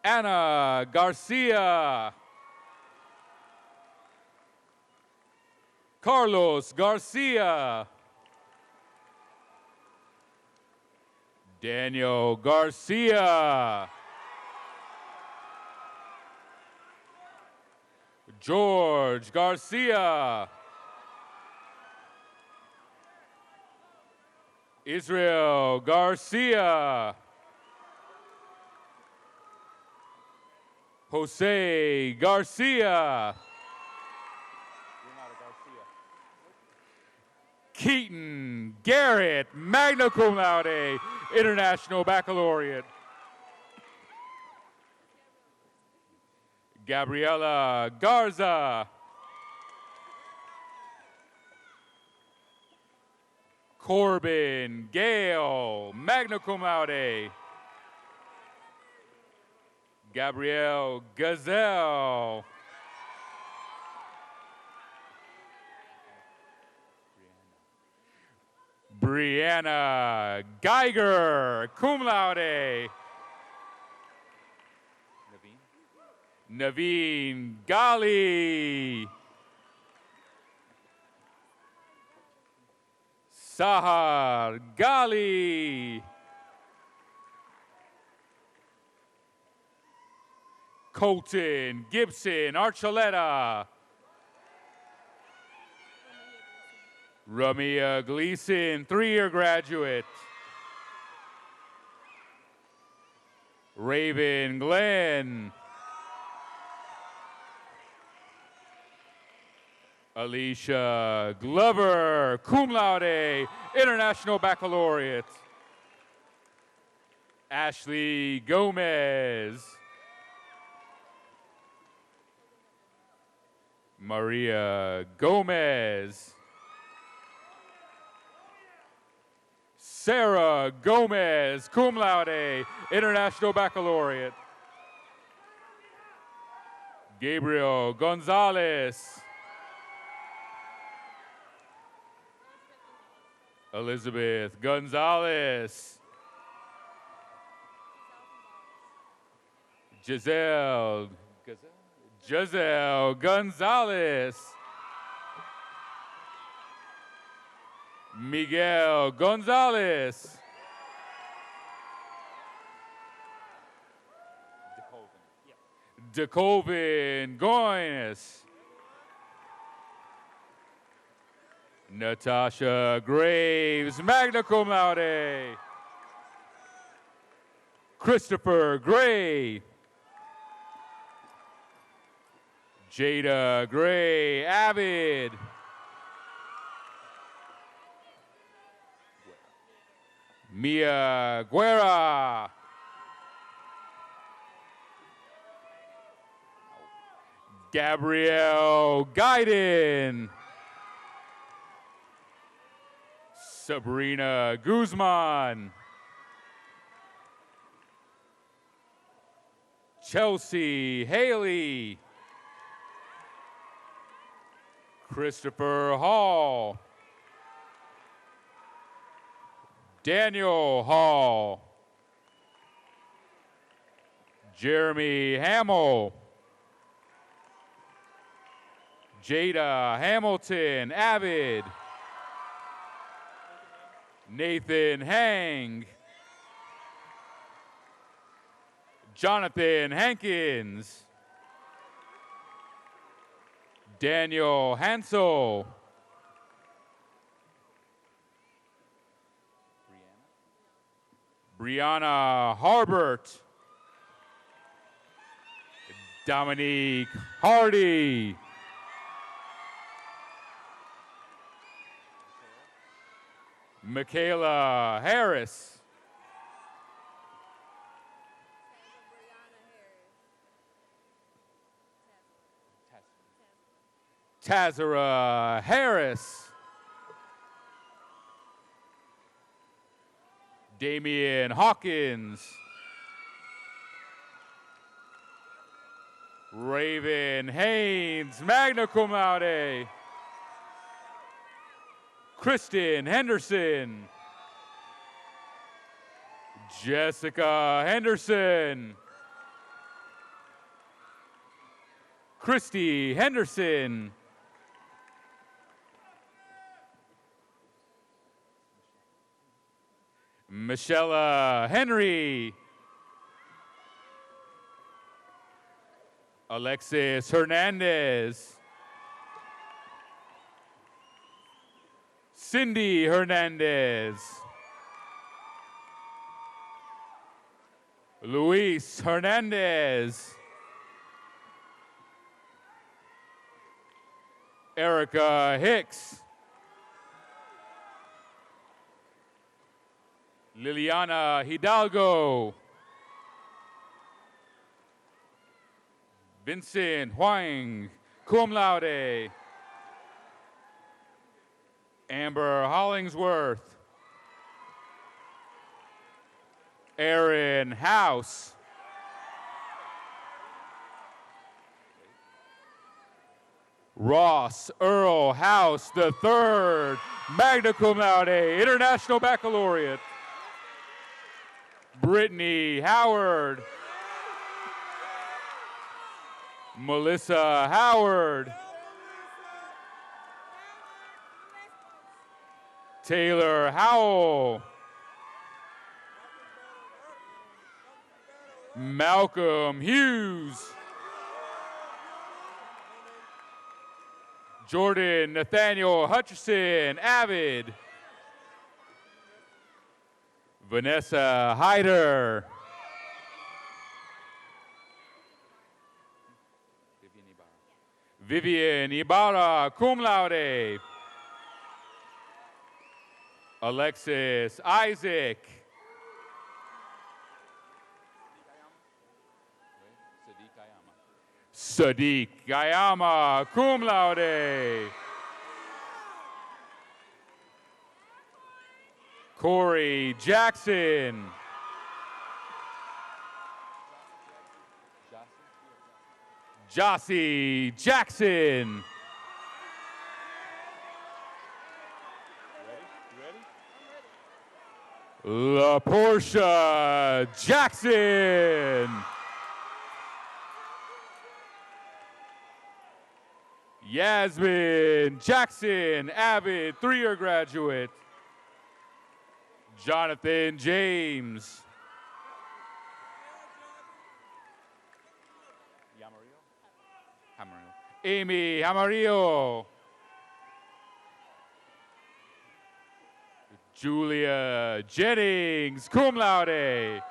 Anna Garcia. Carlos Garcia. Daniel Garcia. George Garcia. Israel Garcia. Jose Garcia. Keaton Garrett, magna cum laude, International Baccalaureate. Gabriela Garza. Corbin Gale, magna cum laude. Gabrielle Gazelle. Brianna Geiger, cum laude. Naveen Gali. Sahar Gali. Colton Gibson Archuleta. Ramia Gleason, 3-year graduate. Raven Glenn. Alicia Glover, cum laude, International Baccalaureate. Ashley Gomez. Maria Gomez. Sarah Gomez, cum laude, International Baccalaureate. Gabriel Gonzalez. Elizabeth Gonzalez. Giselle Gonzalez. Miguel Gonzalez. DeColvin Goines. Natasha Graves, magna cum laude. Christopher Gray. Jada Gray, avid. Mia Guerra. Gabrielle Gaiden. Sabrina Guzman. Chelsea Haley. Christopher Hall. Daniel Hall. Jeremy Hamill. Jada Hamilton, avid. Nathan Hang. Jonathan Hankins. Daniel Hansel. Brianna Harbert. Dominique Hardy. Michaela Harris. Tazara Harris. Damian Hawkins. Raven Haynes, magna cum laude. Kristen Henderson. Jessica Henderson. Christy Henderson. Michelle Henry. Alexis Hernandez. Cindy Hernandez. Luis Hernandez. Erica Hicks. Liliana Hidalgo. Vincent Huang, cum laude. Amber Hollingsworth. Aaron House. Ross Earl House III, magna cum laude, International Baccalaureate. Brittany Howard. Melissa Howard. Taylor Howell. Malcolm Hughes. Jordan Nathaniel Hutchison, avid. Vanessa Hyder. Vivian Ibarra, cum laude. Alexis Isaac. Sadiq Gayama, cum laude. Corey Jackson. Jossie Jackson. La Portia Jackson. Yasmin Jackson, Avid, 3-year graduate. Jonathan James. Amy Amarillo. Julia Jennings, cum laude.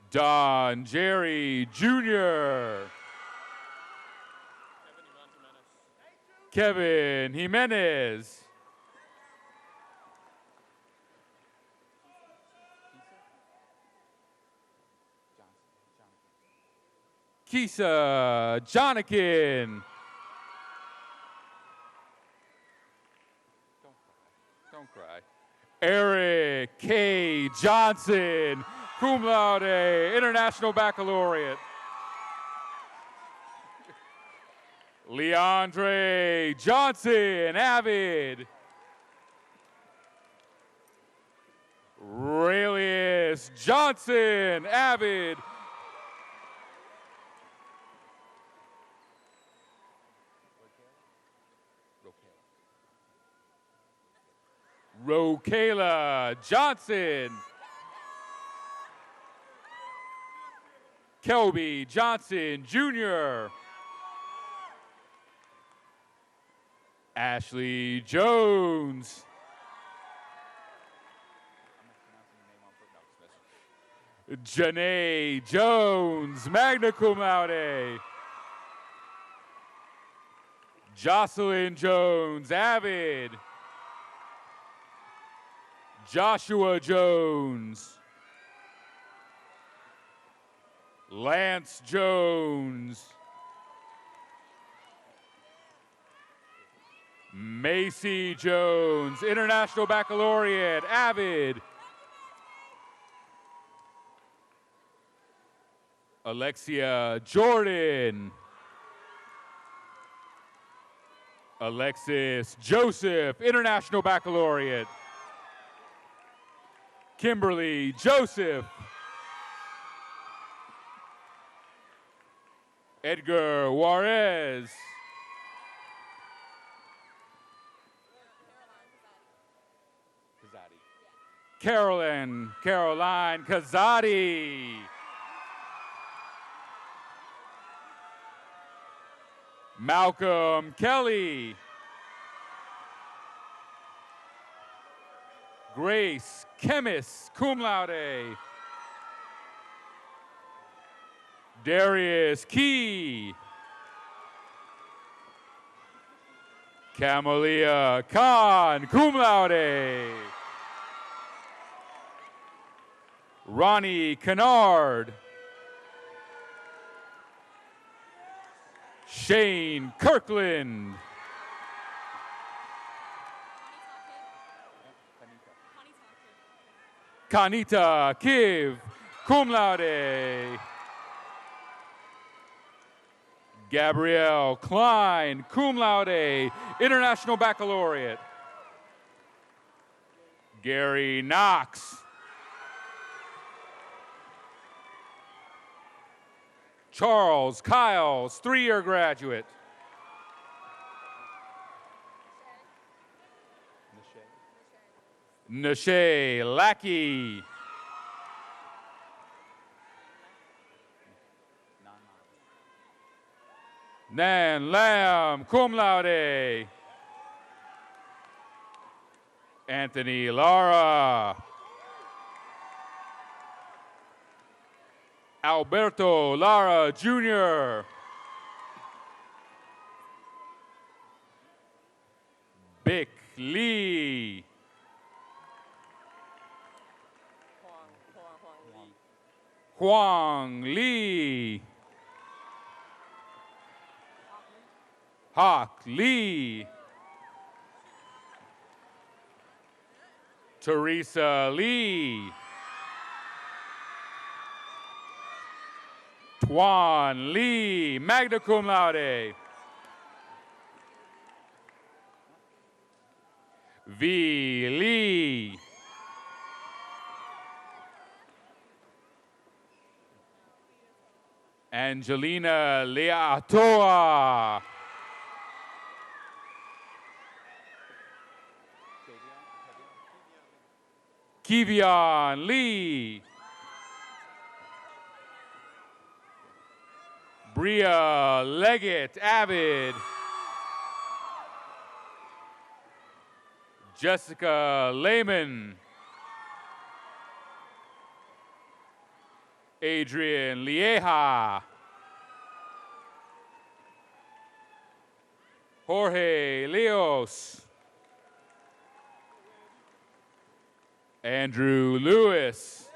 Don Jerry Jr. Kevin Jimenez. Kisa Jonikin. Don't cry. Eric K. Johnson, cum laude, International Baccalaureate. Leandre Johnson, Avid. Raelius Johnson, Avid. Rokayla Johnson. Kelby Johnson Jr. Ashley Jones. Janae Jones, magna cum laude. Jocelyn Jones, Avid. Joshua Jones. Lance Jones. Macy Jones, International Baccalaureate, Avid. Alexia Jordan. Alexis Joseph, International Baccalaureate. Kimberly Joseph. Edgar Juarez. Caroline Kazadi. Malcolm Kelly. Grace Chemis, cum laude. Darius Key. Camelia Khan, cum laude. Ronnie Kennard. Shane Kirkland. Kanita Kiv, cum laude. Gabrielle Klein, cum laude, International Baccalaureate. Gary Knox. Charles Kyles, 3-year graduate. Nashay Lackey. Nan Lam, cum laude. Anthony Lara. Alberto Lara Jr. Bick Lee. Huang Lee. Hawk Lee. Teresa Lee. Tuan Lee, magna cum laude. V. Lee. Angelina Leatoa. Kivion Lee. Bria Leggett Avid. Jessica Lehman. Adrian Lieja. Jorge Leos. Andrew Lewis.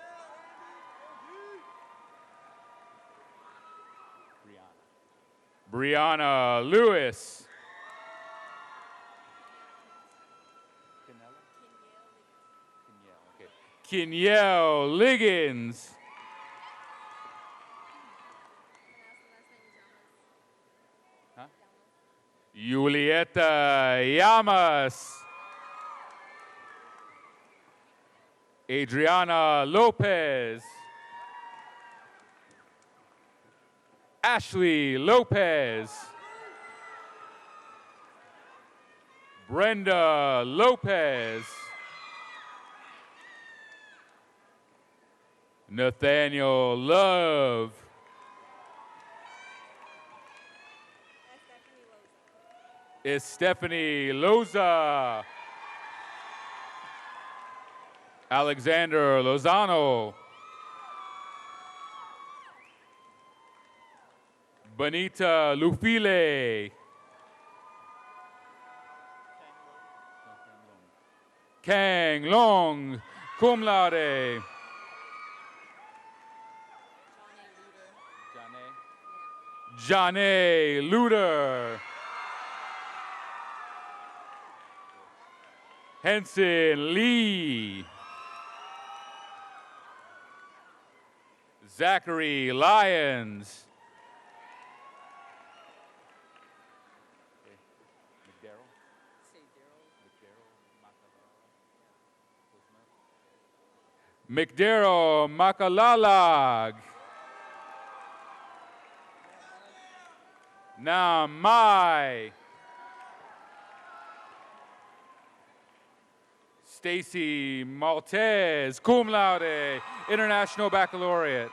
Brianna Lewis. Kenyelle Liggins. Julieta Llamas. Adriana Lopez. Ashley Lopez. Brenda Lopez. Nathaniel Love. Is Stephanie Loza. Alexander Lozano. Benita Lufile. Kang Long, cum laude. Janae Luder. Henson Lee. Zachary Lyons. McDarrell Makalalag. Mai. Stacy Maltez, cum laude, International Baccalaureate.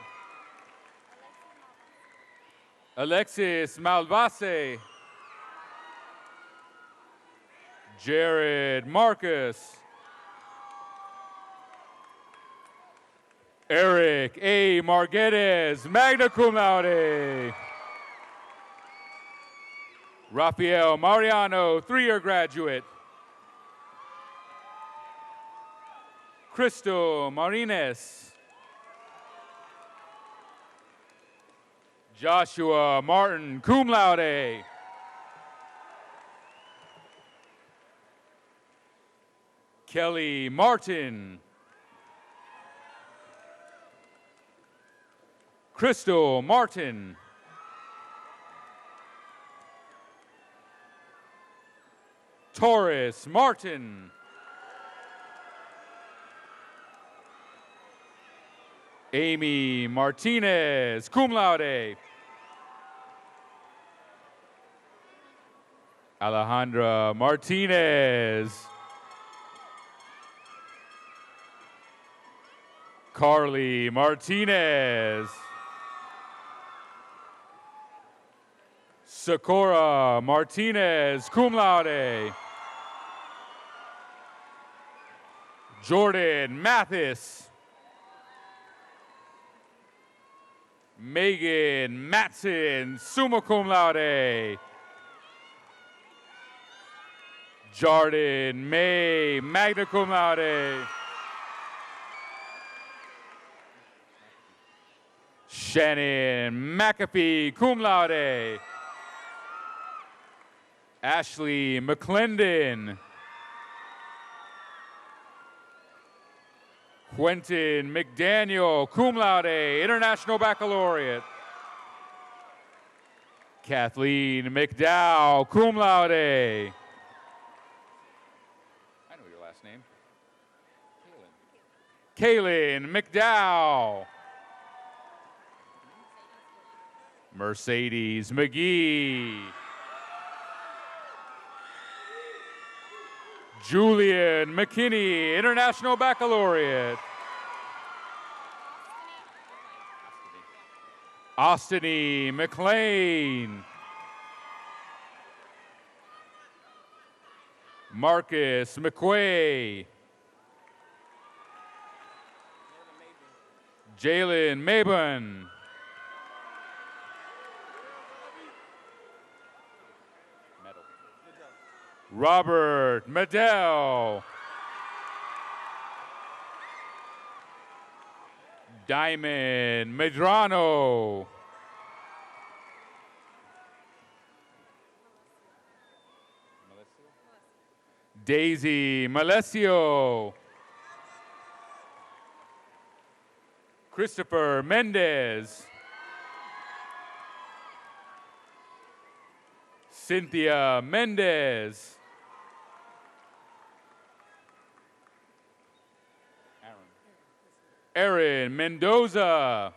Alexis Malvase. Jared Marcus. Eric A. Marguerez, magna cum laude. Rafael Mariano, 3-year graduate. Crystal Marines. Joshua Martin, cum laude. Kelly Martin. Crystal Martin. Taurus Martin. Amy Martinez, cum laude. Alejandra Martinez. Carly Martinez. Sakura Martinez, cum laude. Jordan Mathis. Megan Matson, summa cum laude. Jardin May, magna cum laude. Shannon McAfee, cum laude. Ashley McClendon. Quentin McDaniel, cum laude, International Baccalaureate. Kathleen McDowell, cum laude. I know your last name. Kaylin McDowell. Mercedes McGee. Julian McKinney, International Baccalaureate. Austini McLean. Marcus McQuay. Jalen Mabon. Robert Medell. Diamond Medrano. Daisy Malesio. Christopher Mendez. Cynthia Mendez. Aaron Mendoza.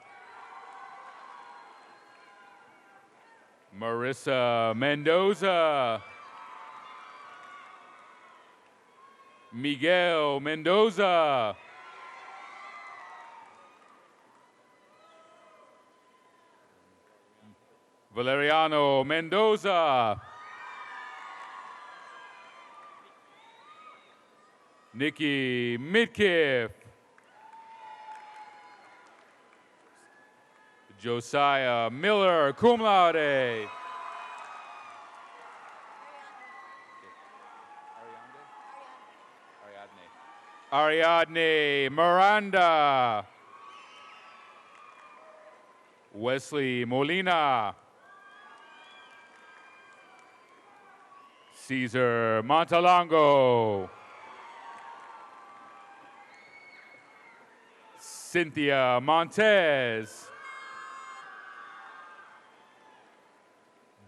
Marissa Mendoza. Miguel Mendoza. Valeriano Mendoza. Nikki Midkiff. Josiah Miller, cum laude. Ariadne Miranda. Wesley Molina. Cesar Montalongo. Cynthia Montez.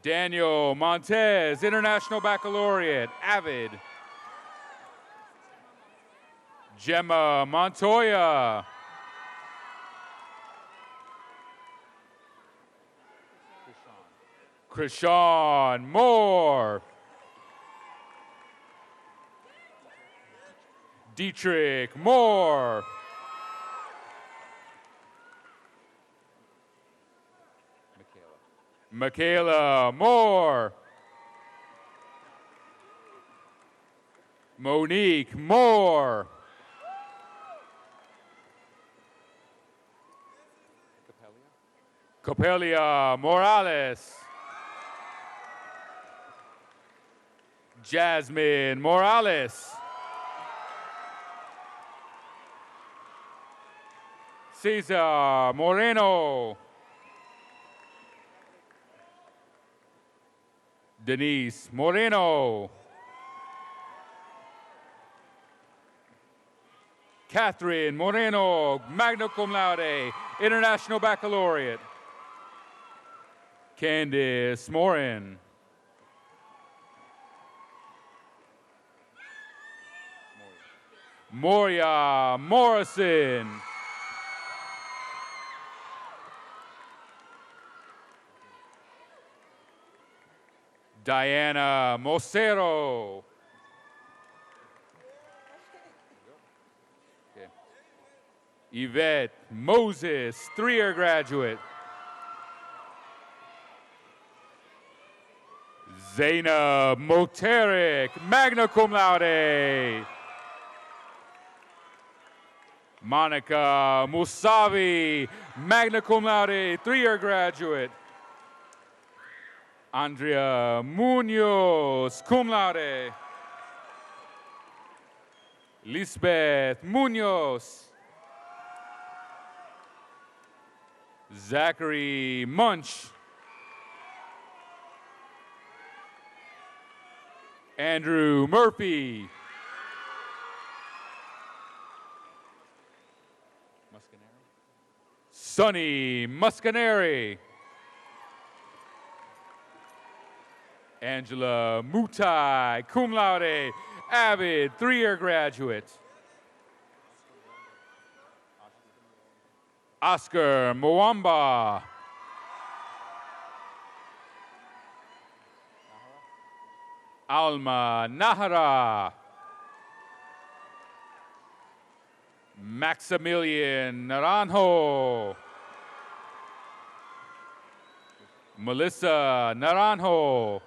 Daniel Montez, International Baccalaureate, Avid. Gemma Montoya. Krishan Moore. Dietrich Moore. Michaela Moore. Monique Moore. Copelia Morales. Jasmine Morales. Cesar Moreno. Denise Moreno. Catherine Moreno, magna cum laude, International Baccalaureate. Candice Morin. Moria Morrison. Diana Mosero. Okay. Yvette Moses, 3-year graduate. Zainab Moterik, magna cum laude. Monica Musavi, magna cum laude, 3-year graduate. Andrea Munoz, cum laude. Lisbeth Munoz. Zachary Munch. Andrew Murphy. Sonny Muscaneri. Angela Mutai, cum laude, avid, 3-year graduate. Oscar Mwamba. Alma Nahara. Maximilian Naranjo. Melissa Naranjo.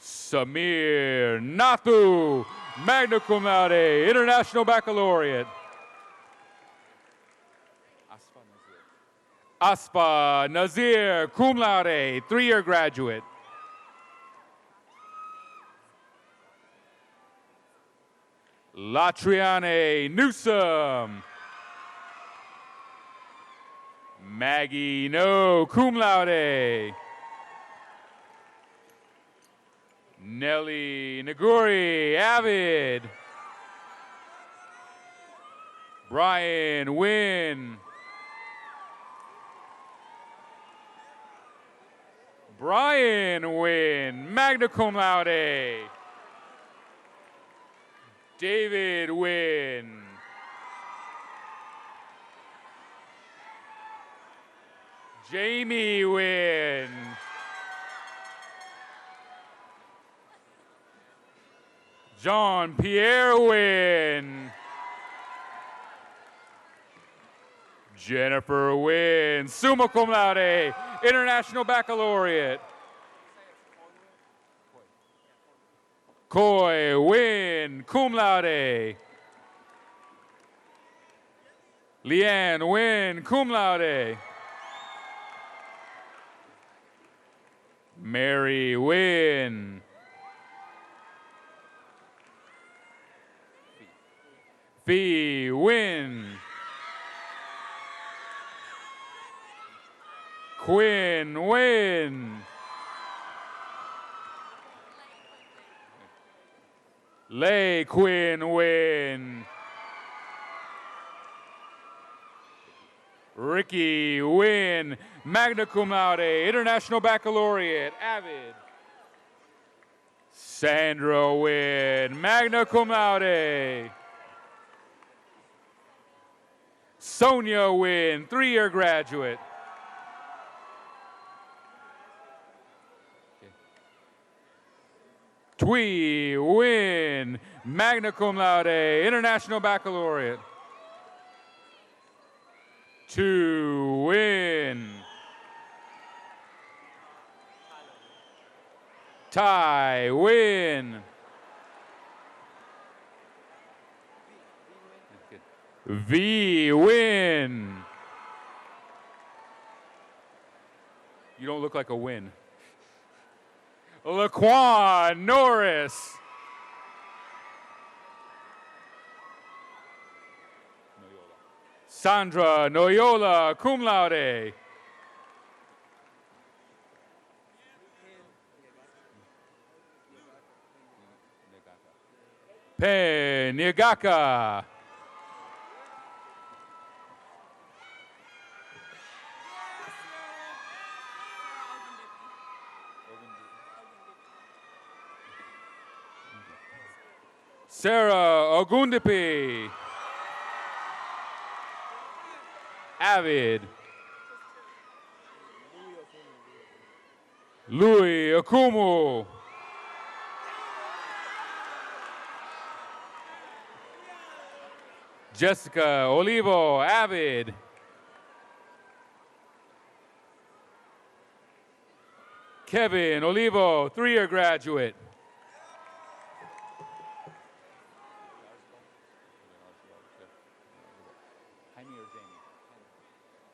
Samir Nathu, magna cum laude, International Baccalaureate. Aspa Nazir, cum laude, 3-year graduate. Latriane Newsom. Maggie No, cum laude. Nelly Naguri, avid. Brian Wynn. Brian Wynn, magna cum laude. David Wynn. Jamie Wynn. John Pierre Wynn. Jennifer Wynn, summa cum laude, International Baccalaureate. Coy Wynn, cum laude. Leanne Wynn, cum laude. Mary Wynn. Fee Wynn. Quinn Wynn. Lay Quinn Wynn. Ricky Wynn, magna cum laude, International Baccalaureate, avid. Sandra Wynn, magna cum laude. Sonia Wynn, 3-year graduate. Twee Wynn, magna cum laude, International Baccalaureate. Tu Wynn. Tai Wynn. V Wynn. You don't look like a win. Laquan Norris. Sandra Noyola, cum laude. Pen Nyagaka. Sarah Ogundipi. Avid. Louis Akumu. Jessica Olivo, avid. Kevin Olivo, 3-year graduate.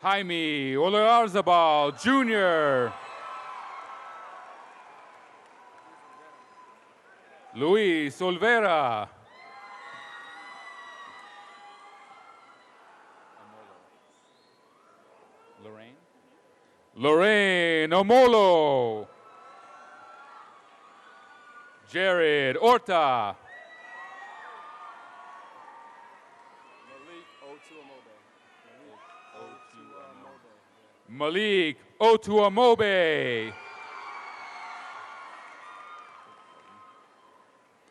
Jaime Olarzabal, Jr. Luis Olvera. Lorraine Omolo. Jared Orta. Malik Otuamobe.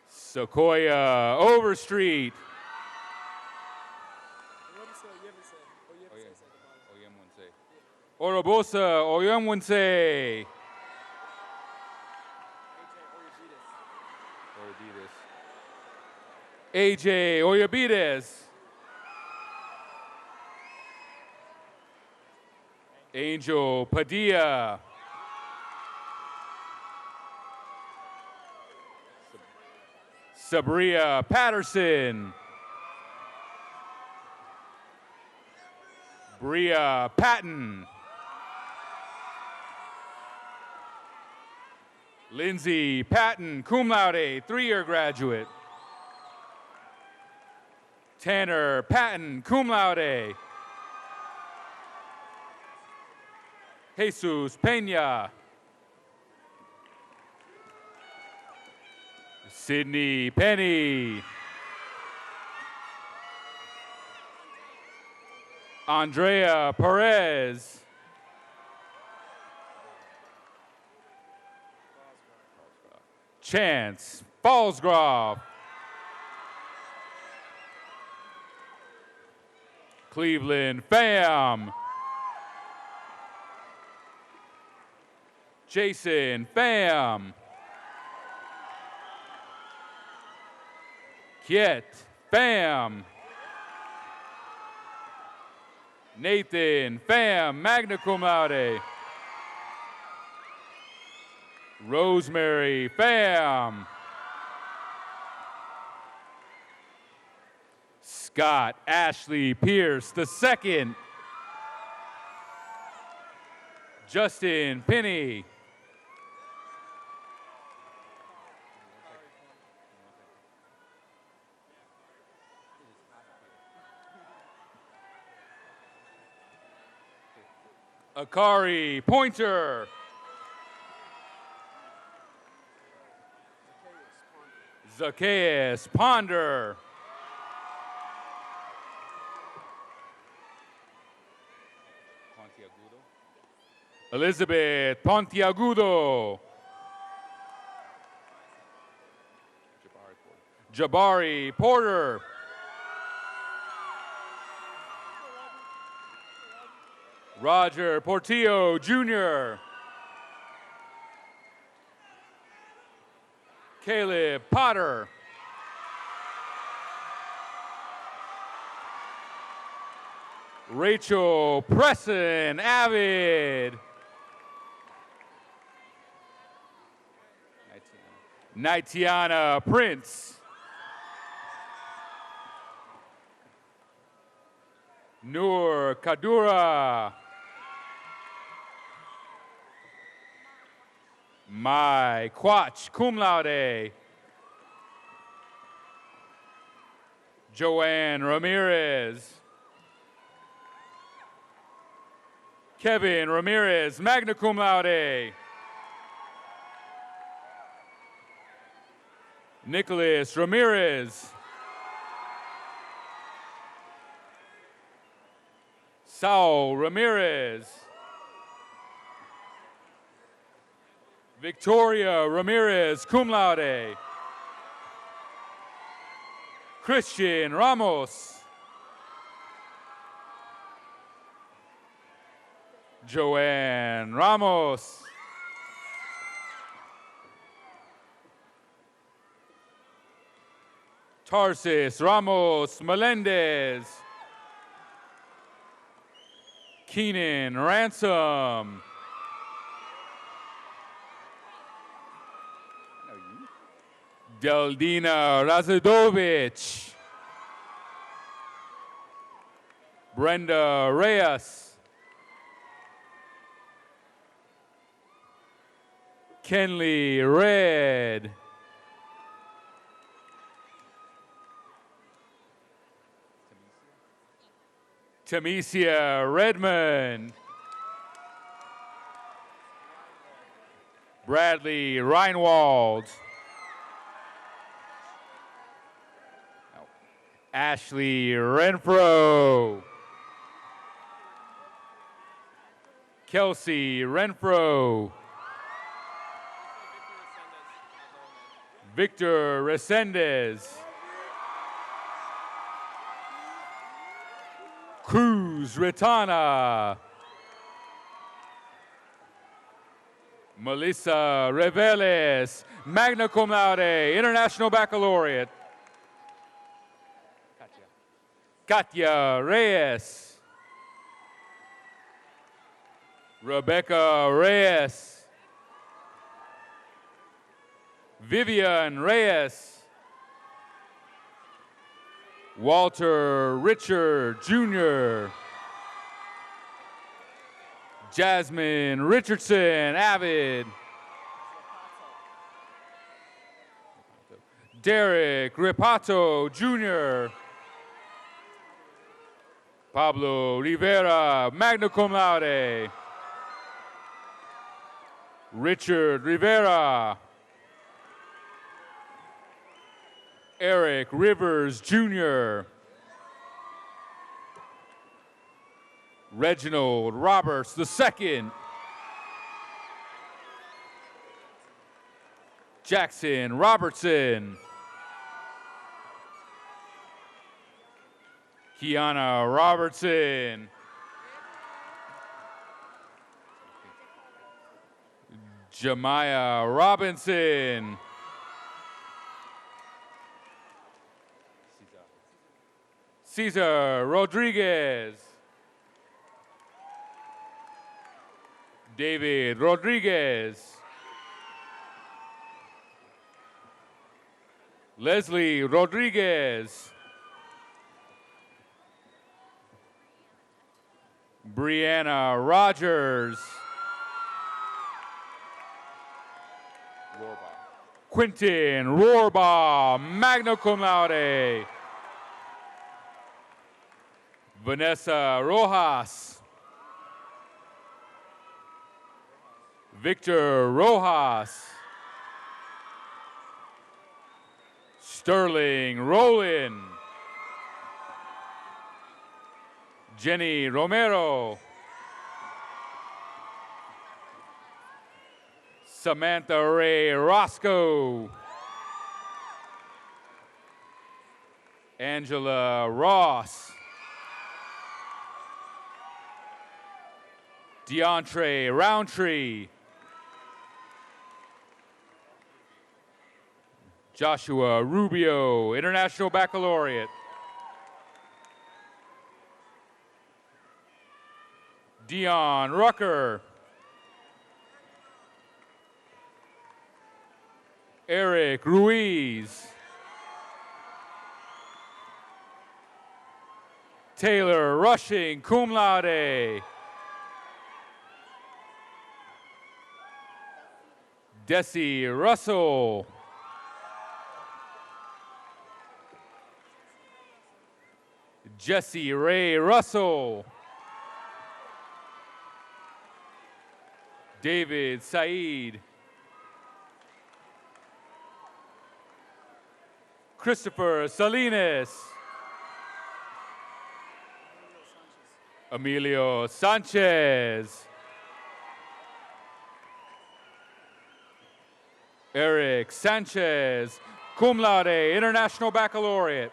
Sequoia Overstreet. Orobosa Oyunwunse. AJ Oyabides. Angel Padilla. Sabria Patterson. Bria Patton. Lindsay Patton, cum laude, 3-year graduate. Tanner Patton, cum laude. Jesus Peña. Sydney Penny. Andrea Perez. Chance Fallsgrove. Cleveland Pham. Jason Pham. Kiet Pham. Nathan Pham, magna cum laude. Rosemary Pham. Scott Ashley Pierce II. Justin Pinney. Akari Pointer. Zacchaeus Ponder. Elizabeth Pontiagudo. Jabari Porter. Roger Portillo Jr. Caleb Potter. Rachel Preston Avid. Nitiana Prince. Noor Kadura. Mai Quach, cum laude. Joanne Ramirez. Kevin Ramirez, magna cum laude. Nicholas Ramirez. Saul Ramirez. Victoria Ramirez, cum laude. Christian Ramos. Joanne Ramos. Tarsis Ramos Melendez. Keenan Ransom. Deldina Razadovich. Brenda Reyes. Kenley Red. Tamesia Redmond. Bradley Reinwald. Ashley Renfro. Kelsey Renfro. Victor Resendez. Cruz Ritana. Melissa Reveles, magna cum laude, International Baccalaureate. Katya Reyes. Rebecca Reyes. Vivian Reyes. Walter Richard Jr. Jasmine Richardson, Avid. Derek Ripato Jr. Pablo Rivera, magna cum laude. Richard Rivera. Eric Rivers Jr. Reginald Roberts II. Jackson Robertson. Kiana Robertson. Jemiah Robinson. Cesar Rodriguez. David Rodriguez. Leslie Rodriguez. Brianna Rogers. Quentin Rohrbaugh, magna cum laude. Vanessa Rojas. Victor Rojas. Sterling Rowland. Jenny Romero. Samantha Ray Roscoe. Angela Ross. DeAndre Roundtree. Joshua Rubio, International Baccalaureate. Dion Rucker. Eric Ruiz. Taylor Rushing, cum laude. Desi Russell. Jesse Ray Russell. David Said. Christopher Salinas. Emilio Sanchez. Eric Sanchez, cum laude, International Baccalaureate.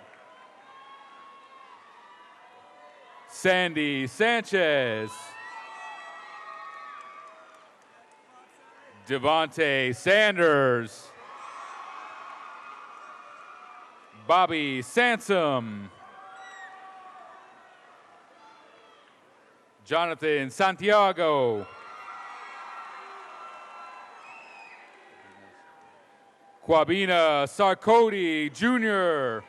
Sandy Sanchez. Devontae Sanders. Bobby Sansom. Jonathan Santiago. Quabina Sarkody Jr.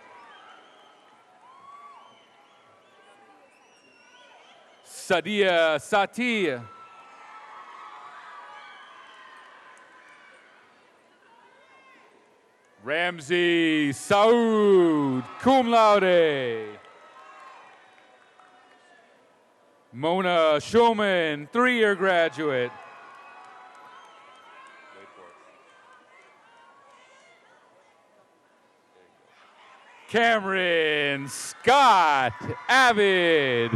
Sadia Satia. Ramsey Saud, cum laude. Mona Shulman, 3-year graduate. Cameron Scott, avid.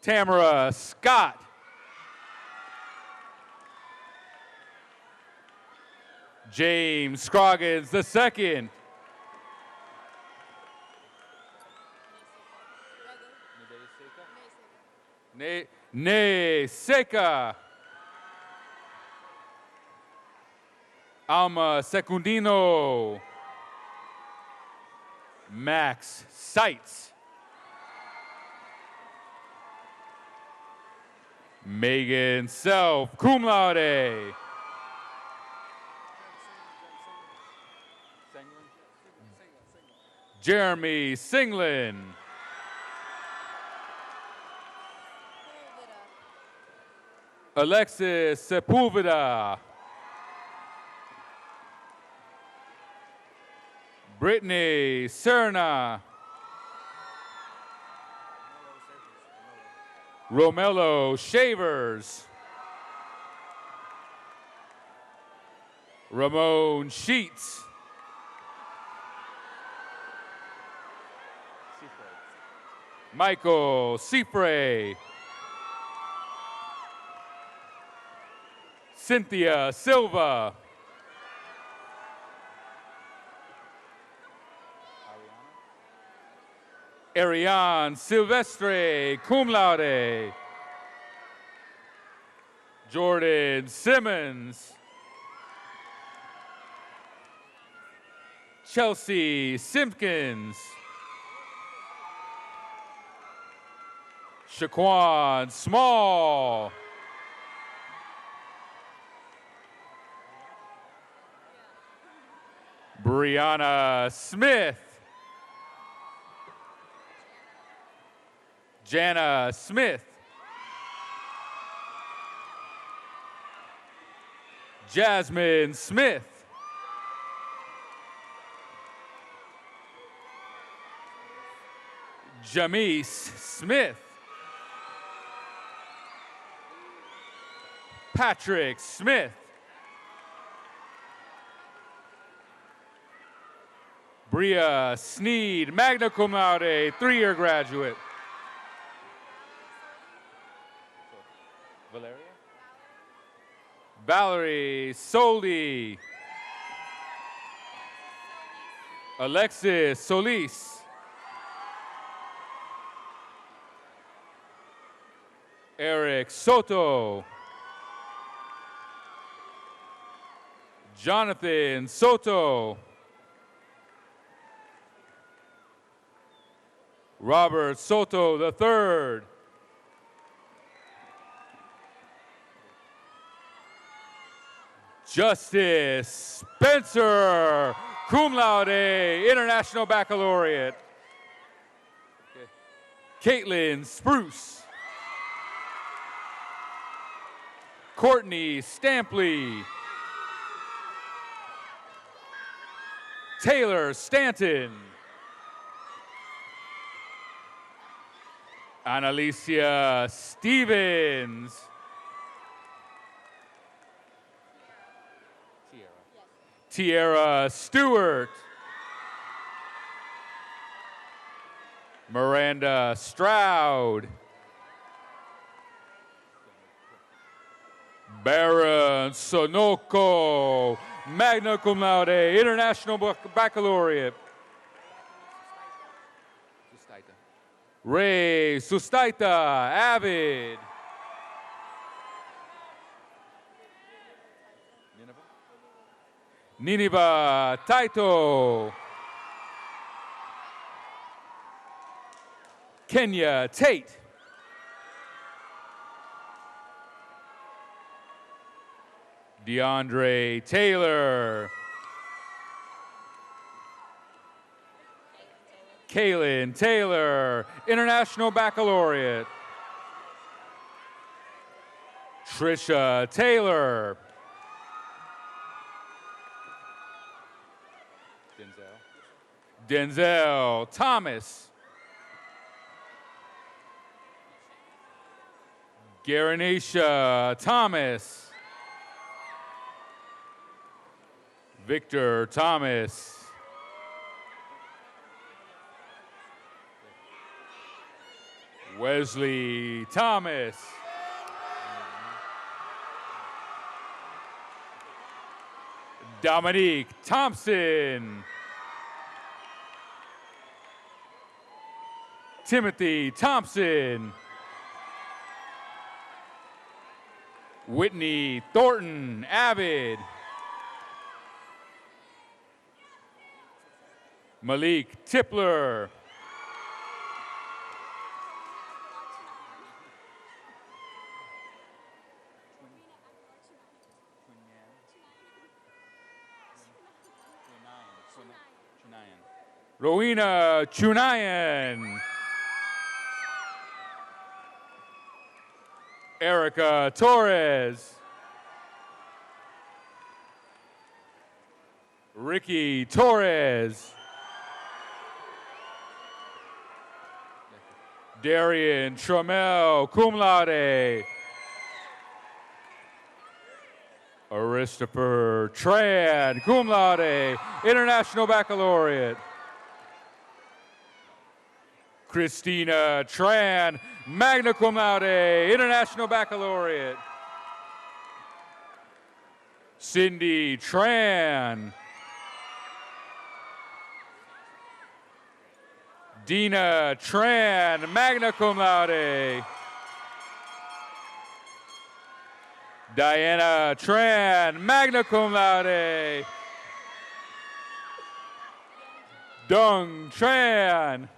Tamara Scott. James Scroggins II. Ne Seca. Alma Secundino. Max Seitz. Megan Self, cum laude. Jeremy Singlin. Alexis Sepulveda. Brittany Serna. Romello Shavers. Ramon Sheets. Michael Cifre. Cynthia Silva. Ariane Silvestre, cum laude. Jordan Simmons. Chelsea Simpkins. Shaquan Small. Brianna Smith. Jana Smith. Jasmine Smith. Jamise Smith. Patrick Smith. Bria Sneed, magna cum laude, 3-year graduate. Valeria? Valerie Soldi. Alexis Solis. Eric Soto. Jonathan Soto. Robert Soto III. Justice Spencer, cum laude, International Baccalaureate. Caitlin Spruce. Courtney Stampley. Taylor Stanton. Annalicia Stevens. Tierra Stewart. Miranda Stroud. Baron Sonoko, magna cum laude, International Baccalaureate. Ray Sustaita, avid. Nineveh Taito. Kenya Tate. DeAndre Taylor. Kaylin Taylor, International Baccalaureate. Trisha Taylor. Denzel Thomas. Garanesha Thomas. Victor Thomas. Wesley Thomas. Dominique Thompson. Timothy Thompson. Whitney Thornton, Avid. Malik Tipler. Rowena Chunayan. Erica Torres. Ricky Torres. Darian Trammell, cum laude. Christopher Tran, cum laude, International Baccalaureate. Christina Tran, magna cum laude, International Baccalaureate. Cindy Tran. Dina Tran, magna cum laude. Diana Tran, magna cum laude. Dung Tran.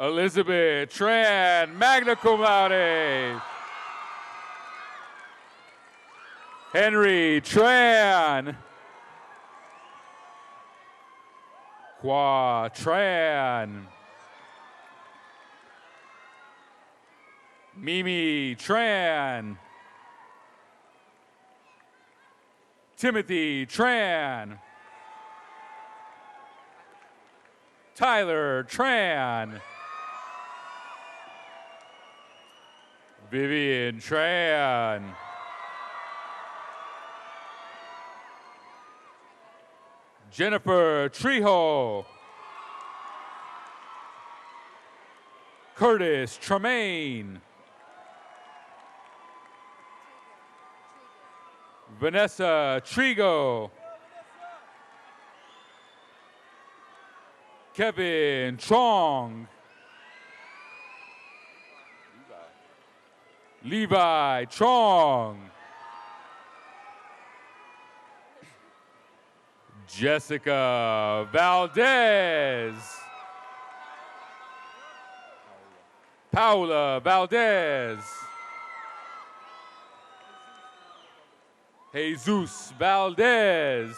Elizabeth Tran, magna cum laude. Henry Tran. Qua Tran. Mimi Tran. Timothy Tran. Tyler Tran. Vivian Tran. Jennifer Trejo. Curtis Tremaine. Vanessa Trigo. Kevin Chong. Levi Chong. Jessica Valdez. Paula Valdez. Jesus Valdez.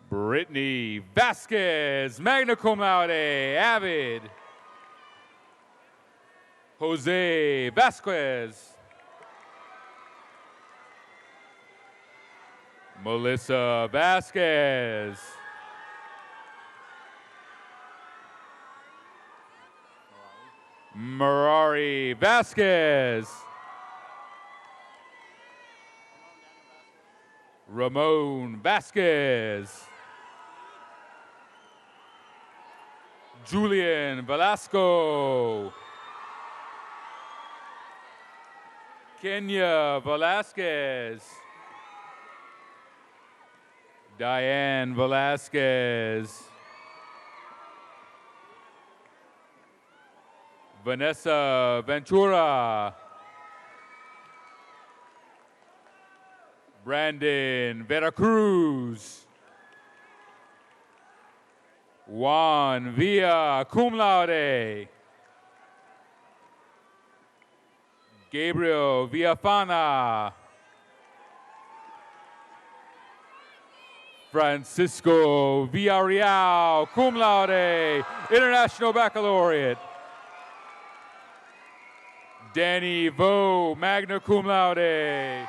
Brittany Vasquez, magna cum laude, Avid. Jose Vasquez. Melissa Vasquez. Mirari Vasquez. Ramon Vasquez. Julian Velasco. Kenya Velasquez. Diane Velasquez. Vanessa Ventura. Brandon Veracruz. Juan Villa, cum laude. Gabriel Villafana. Francisco Villarreal, cum laude, International Baccalaureate. Danny Vo, magna cum laude.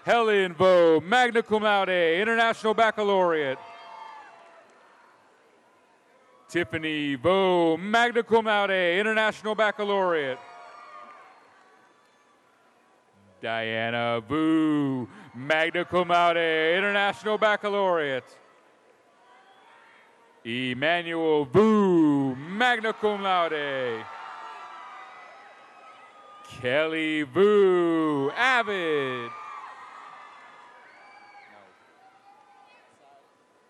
Helen Vo, magna cum laude, International Baccalaureate. Tiffany Vo, magna cum laude, International Baccalaureate. Diana Vu, magna cum laude, International Baccalaureate. Emmanuel Vu, magna cum laude. Kelly Vu, Avid.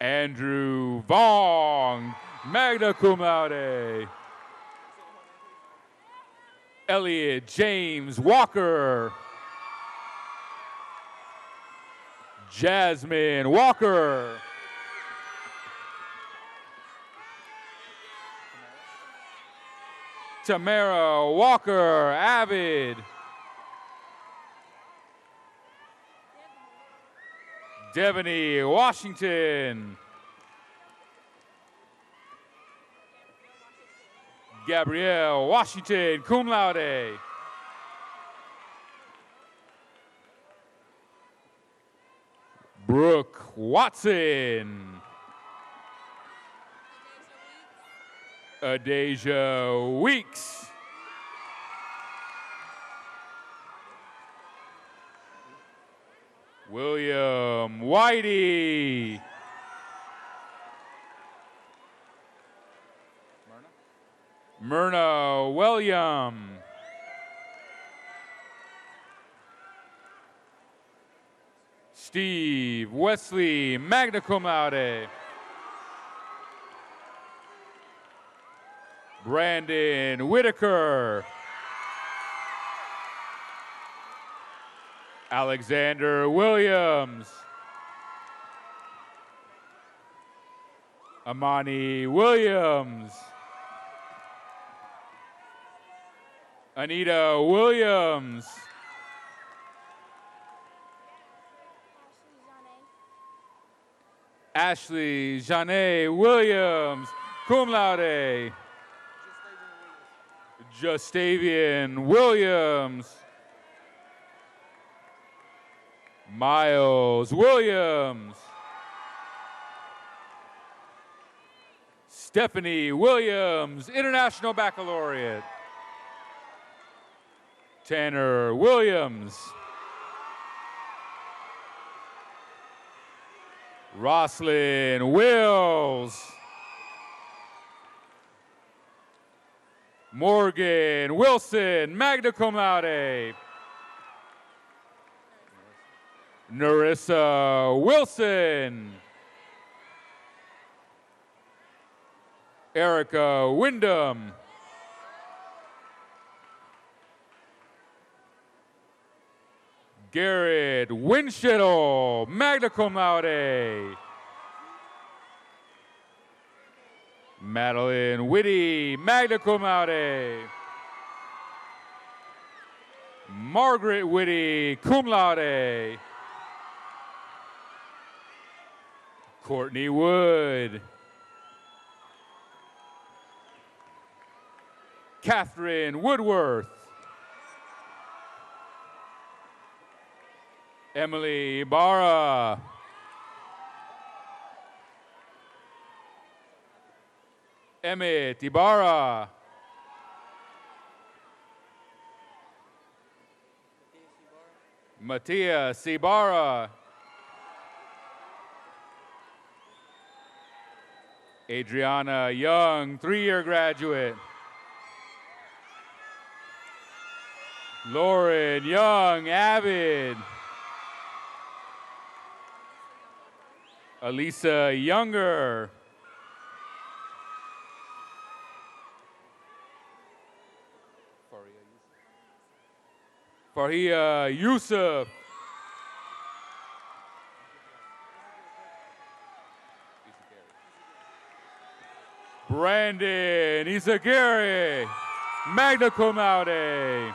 Andrew Vong, magna cum laude. Elliot James Walker. Jasmine Walker. Tamara Walker, Avid. Devony Washington. Gabrielle Washington, cum laude. Brooke Watson. Adasia Weeks. William Whitey. Myrna William. Steve Wesley, magna cum laude. Brandon Whitaker. Alexander Williams. Amani Williams. Anita Williams. Ashley Janae Williams, cum laude. Justavian Williams. Miles Williams. Stephanie Williams, International Baccalaureate. Tanner Williams. Roslyn Wills. Morgan Wilson, magna cum laude. Narissa Wilson. Erica Wyndham. Garrett Winchittle, magna cum laude. Madeline Whitty, magna cum laude. Margaret Whitty, cum laude. Courtney Wood. Catherine Woodworth. Emily Ibarra. Emmett Ibarra. Matias Ibarra. Adriana Young, 3-year graduate. Lauren Young, Avid. Elisa Younger. Farhia Yusuf. Brandon Isagiri, magna cum laude.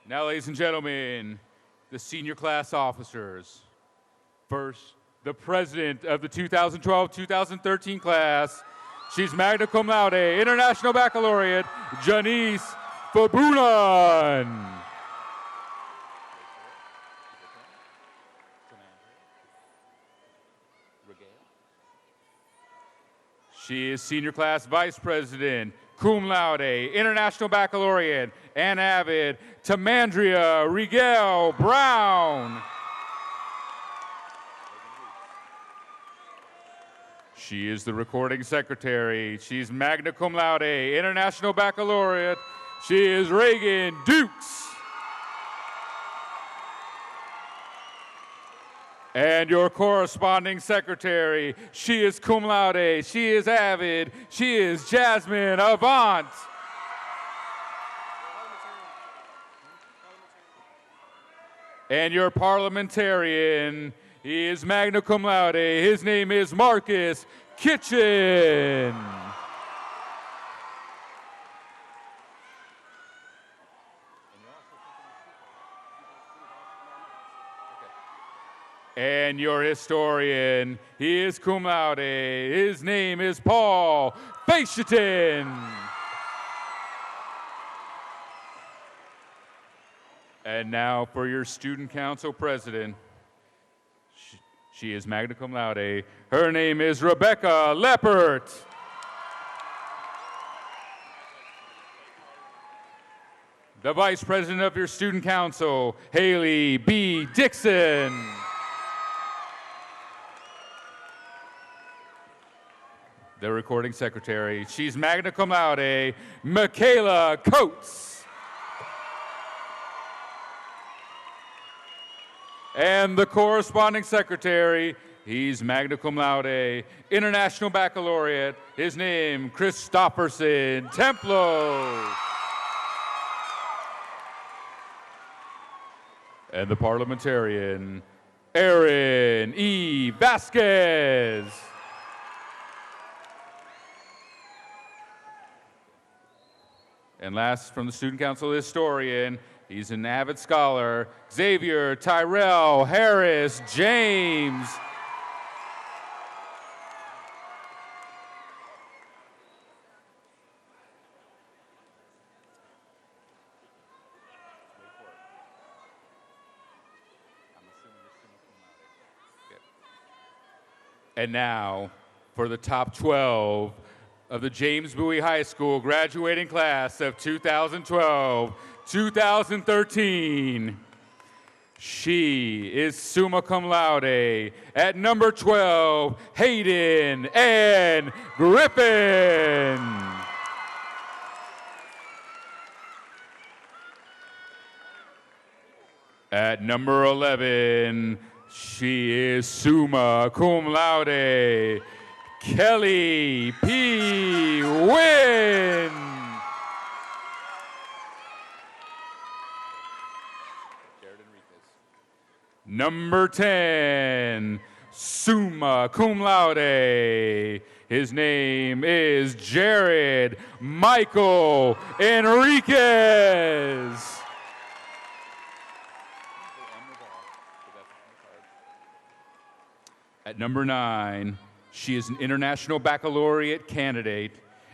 Now, ladies and gentlemen, the senior class officers. First, the president of the 2012-2013 class. She's magna cum laude, International Baccalaureate, Janice Fabulan. She is senior class vice president, cum laude, International Baccalaureate, and Avid, Tamandria Rigel Brown. She is the recording secretary. She's magna cum laude, International Baccalaureate. She is Reagan Dukes. And your corresponding secretary, she is cum laude, she is avid, she is Jasmine Avant. And your parliamentarian, he is magna cum laude, his name is Marcus Kitchen. And your historian, he is cum laude. His name is Paul Fachetin. And now for your student council president. She is magna cum laude. Her name is Rebecca Leppert. The vice president of your student council, Haley B. Dixon. The recording secretary, she's magna cum laude, Michaela Coates. And the corresponding secretary, he's magna cum laude, international baccalaureate, his name, Christopherson Templo. And the parliamentarian, Aaron E. Vasquez. And last from the student council historian, he's an avid scholar, Xavier Tyrell Harris James. And now for the top 12 of the James Bowie High School graduating class of 2012-2013. She is summa cum laude at number 12, Hayden Ann Griffin. At number 11, she is summa cum laude, Kelly P. Wynn. Number 10, summa cum laude. His name is Jared Michael Enriquez. At number 9, she is an International Baccalaureate candidate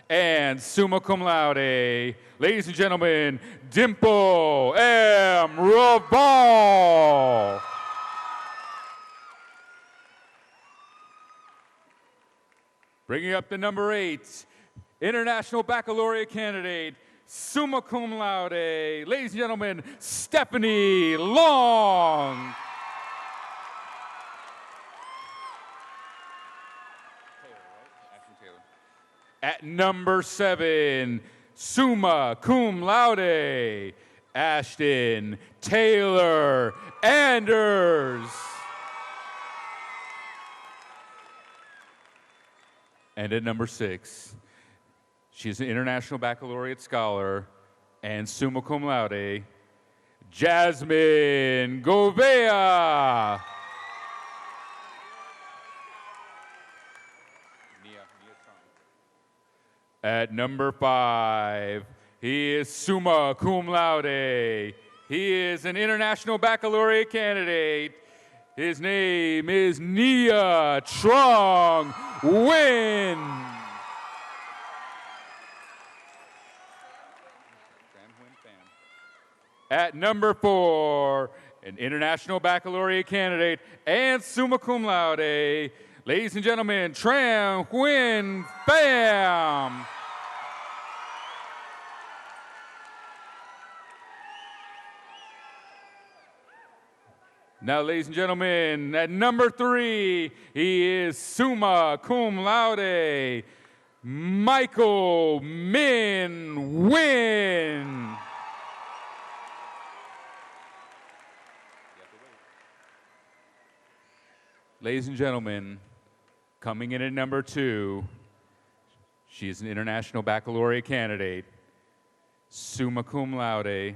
and summa cum laude. Ladies and gentlemen, Dimple M. Raval. Bringing up the number 8, International Baccalaureate candidate, summa cum laude. Ladies and gentlemen, Stephanie Long. At number 7, summa cum laude, Ashton Taylor Anders. And at number 6, she's an International Baccalaureate scholar and summa cum laude, Jasmine Govea. At number 5, he is summa cum laude. He is an International Baccalaureate candidate. His name is Nia Trong Nguyen. At number 4, an International Baccalaureate candidate and summa cum laude, ladies and gentlemen, Tran Nguyen Pham. Now, ladies and gentlemen, at number 3, he is summa cum laude, Michael Min Win. Ladies and gentlemen, coming in at number 2, she is an International Baccalaureate candidate, summa cum laude,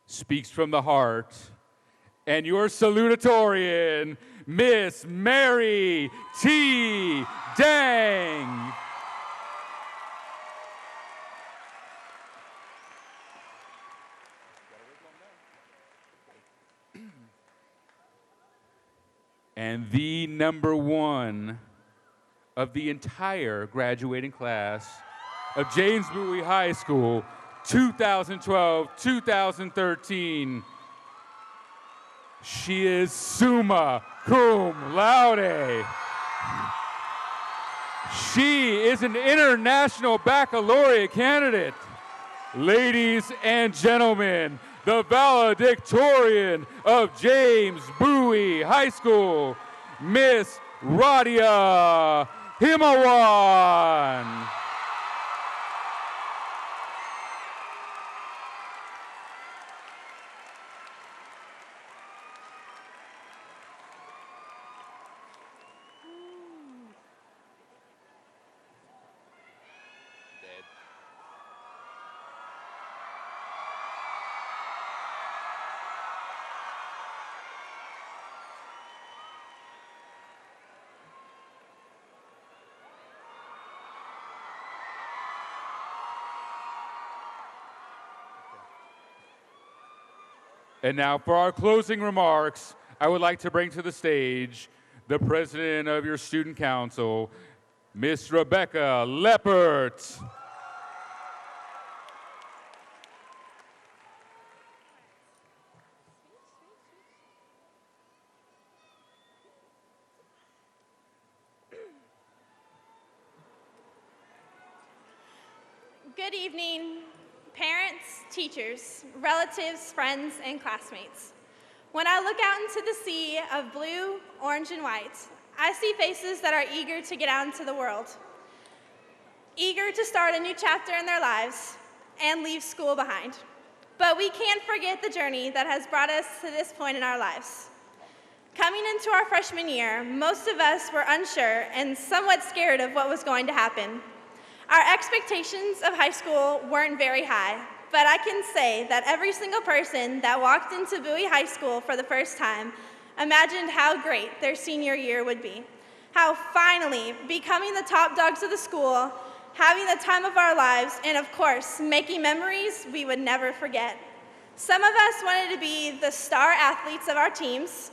speaks from the heart, and your salutatorian, Miss Mary T. Dang. And the number 1 of the entire graduating class of James Bowie High School, 2012-2013. She is summa cum laude. She is an International Baccalaureate candidate. Ladies and gentlemen, the valedictorian of James Bowie High School, Miss Radia Himawan. And now for our closing remarks, I would like to bring to the stage the president of your student council, Miss Rebecca Leppert. Good evening, parents, teachers, relatives, friends, and classmates. When I look out into the sea of blue, orange, and white, I see faces that are eager to get out into the world, eager to start a new chapter in their lives and leave school behind. But we can't forget the journey that has brought us to this point in our lives. Coming into our freshman year, most of us were unsure and somewhat scared of what was going to happen. Our expectations of high school weren't very high, but I can say that every single person that walked into Bowie High School for the first time imagined how great their senior year would be, how finally becoming the top dogs of the school, having the time of our lives, and of course, making memories we would never forget. Some of us wanted to be the star athletes of our teams,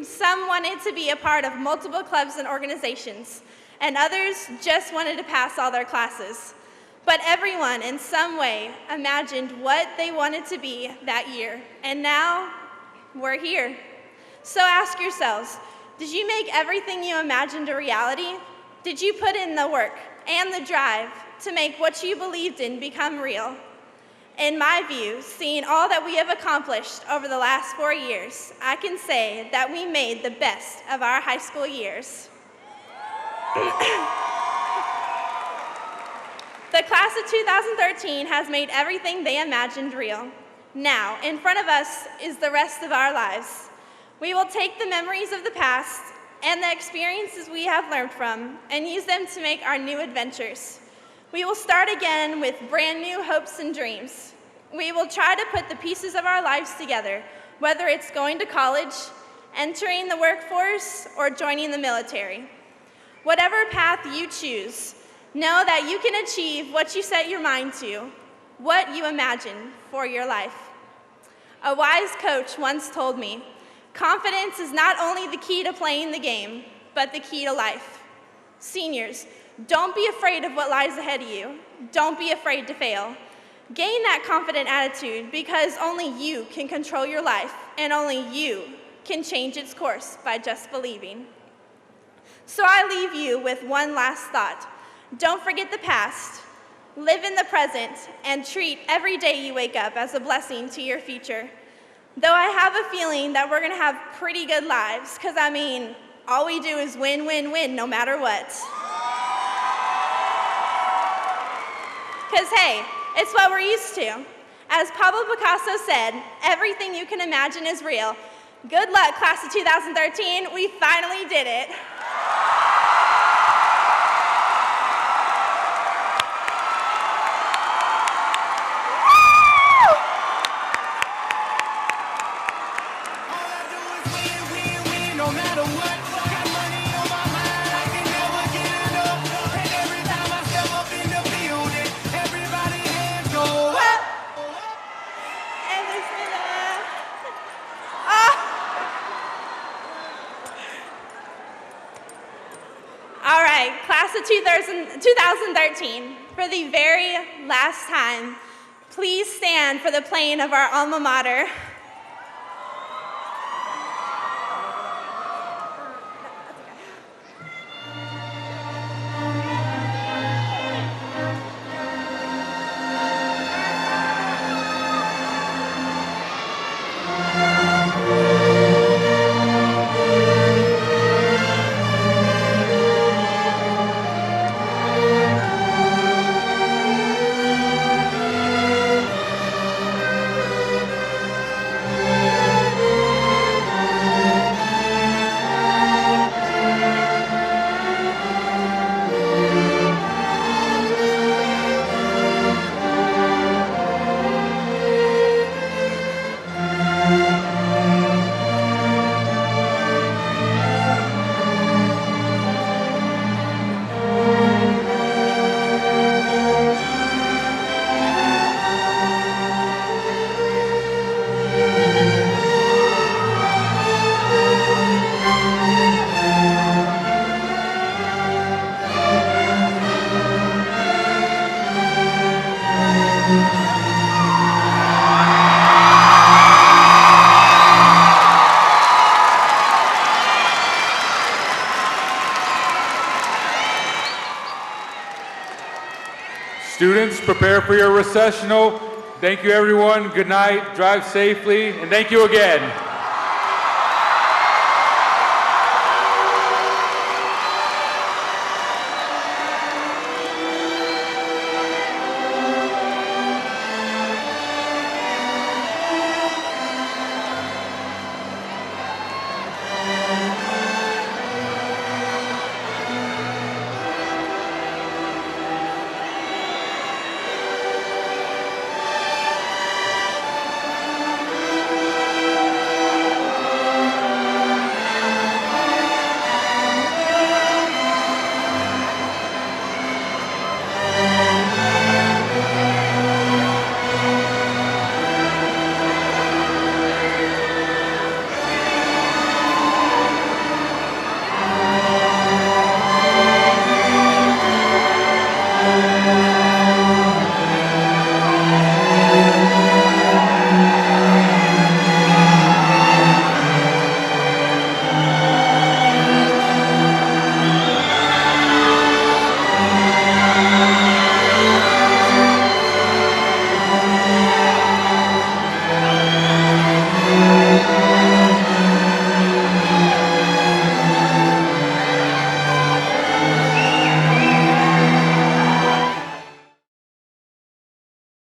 some wanted to be a part of multiple clubs and organizations, and others just wanted to pass all their classes. But everyone, in some way, imagined what they wanted to be that year. And now, we're here. So ask yourselves, did you make everything you imagined a reality? Did you put in the work and the drive to make what you believed in become real? In my view, seeing all that we have accomplished over the last 4 years, I can say that we made the best of our high school years. The class of 2013 has made everything they imagined real. Now, in front of us is the rest of our lives. We will take the memories of the past and the experiences we have learned from and use them to make our new adventures. We will start again with brand new hopes and dreams. We will try to put the pieces of our lives together, whether it's going to college, entering the workforce, or joining the military. Whatever path you choose, know that you can achieve what you set your mind to, what you imagine for your life. A wise coach once told me, confidence is not only the key to playing the game, but the key to life. Seniors, don't be afraid of what lies ahead of you. Don't be afraid to fail. Gain that confident attitude because only you can control your life and only you can change its course by just believing. So I leave you with one last thought. Don't forget the past, live in the present, and treat every day you wake up as a blessing to your future. Though I have a feeling that we're gonna have pretty good lives, because I mean, all we do is win, win, win, no matter what. Because, hey, it's what we're used to. As Pablo Picasso said, everything you can imagine is real. Good luck, class of 2013. We finally did it. All right, class of 2013, for the very last time, please stand for the playing of our alma mater. Students, prepare for your recessional. Thank you, everyone. Good night. Drive safely. And thank you again.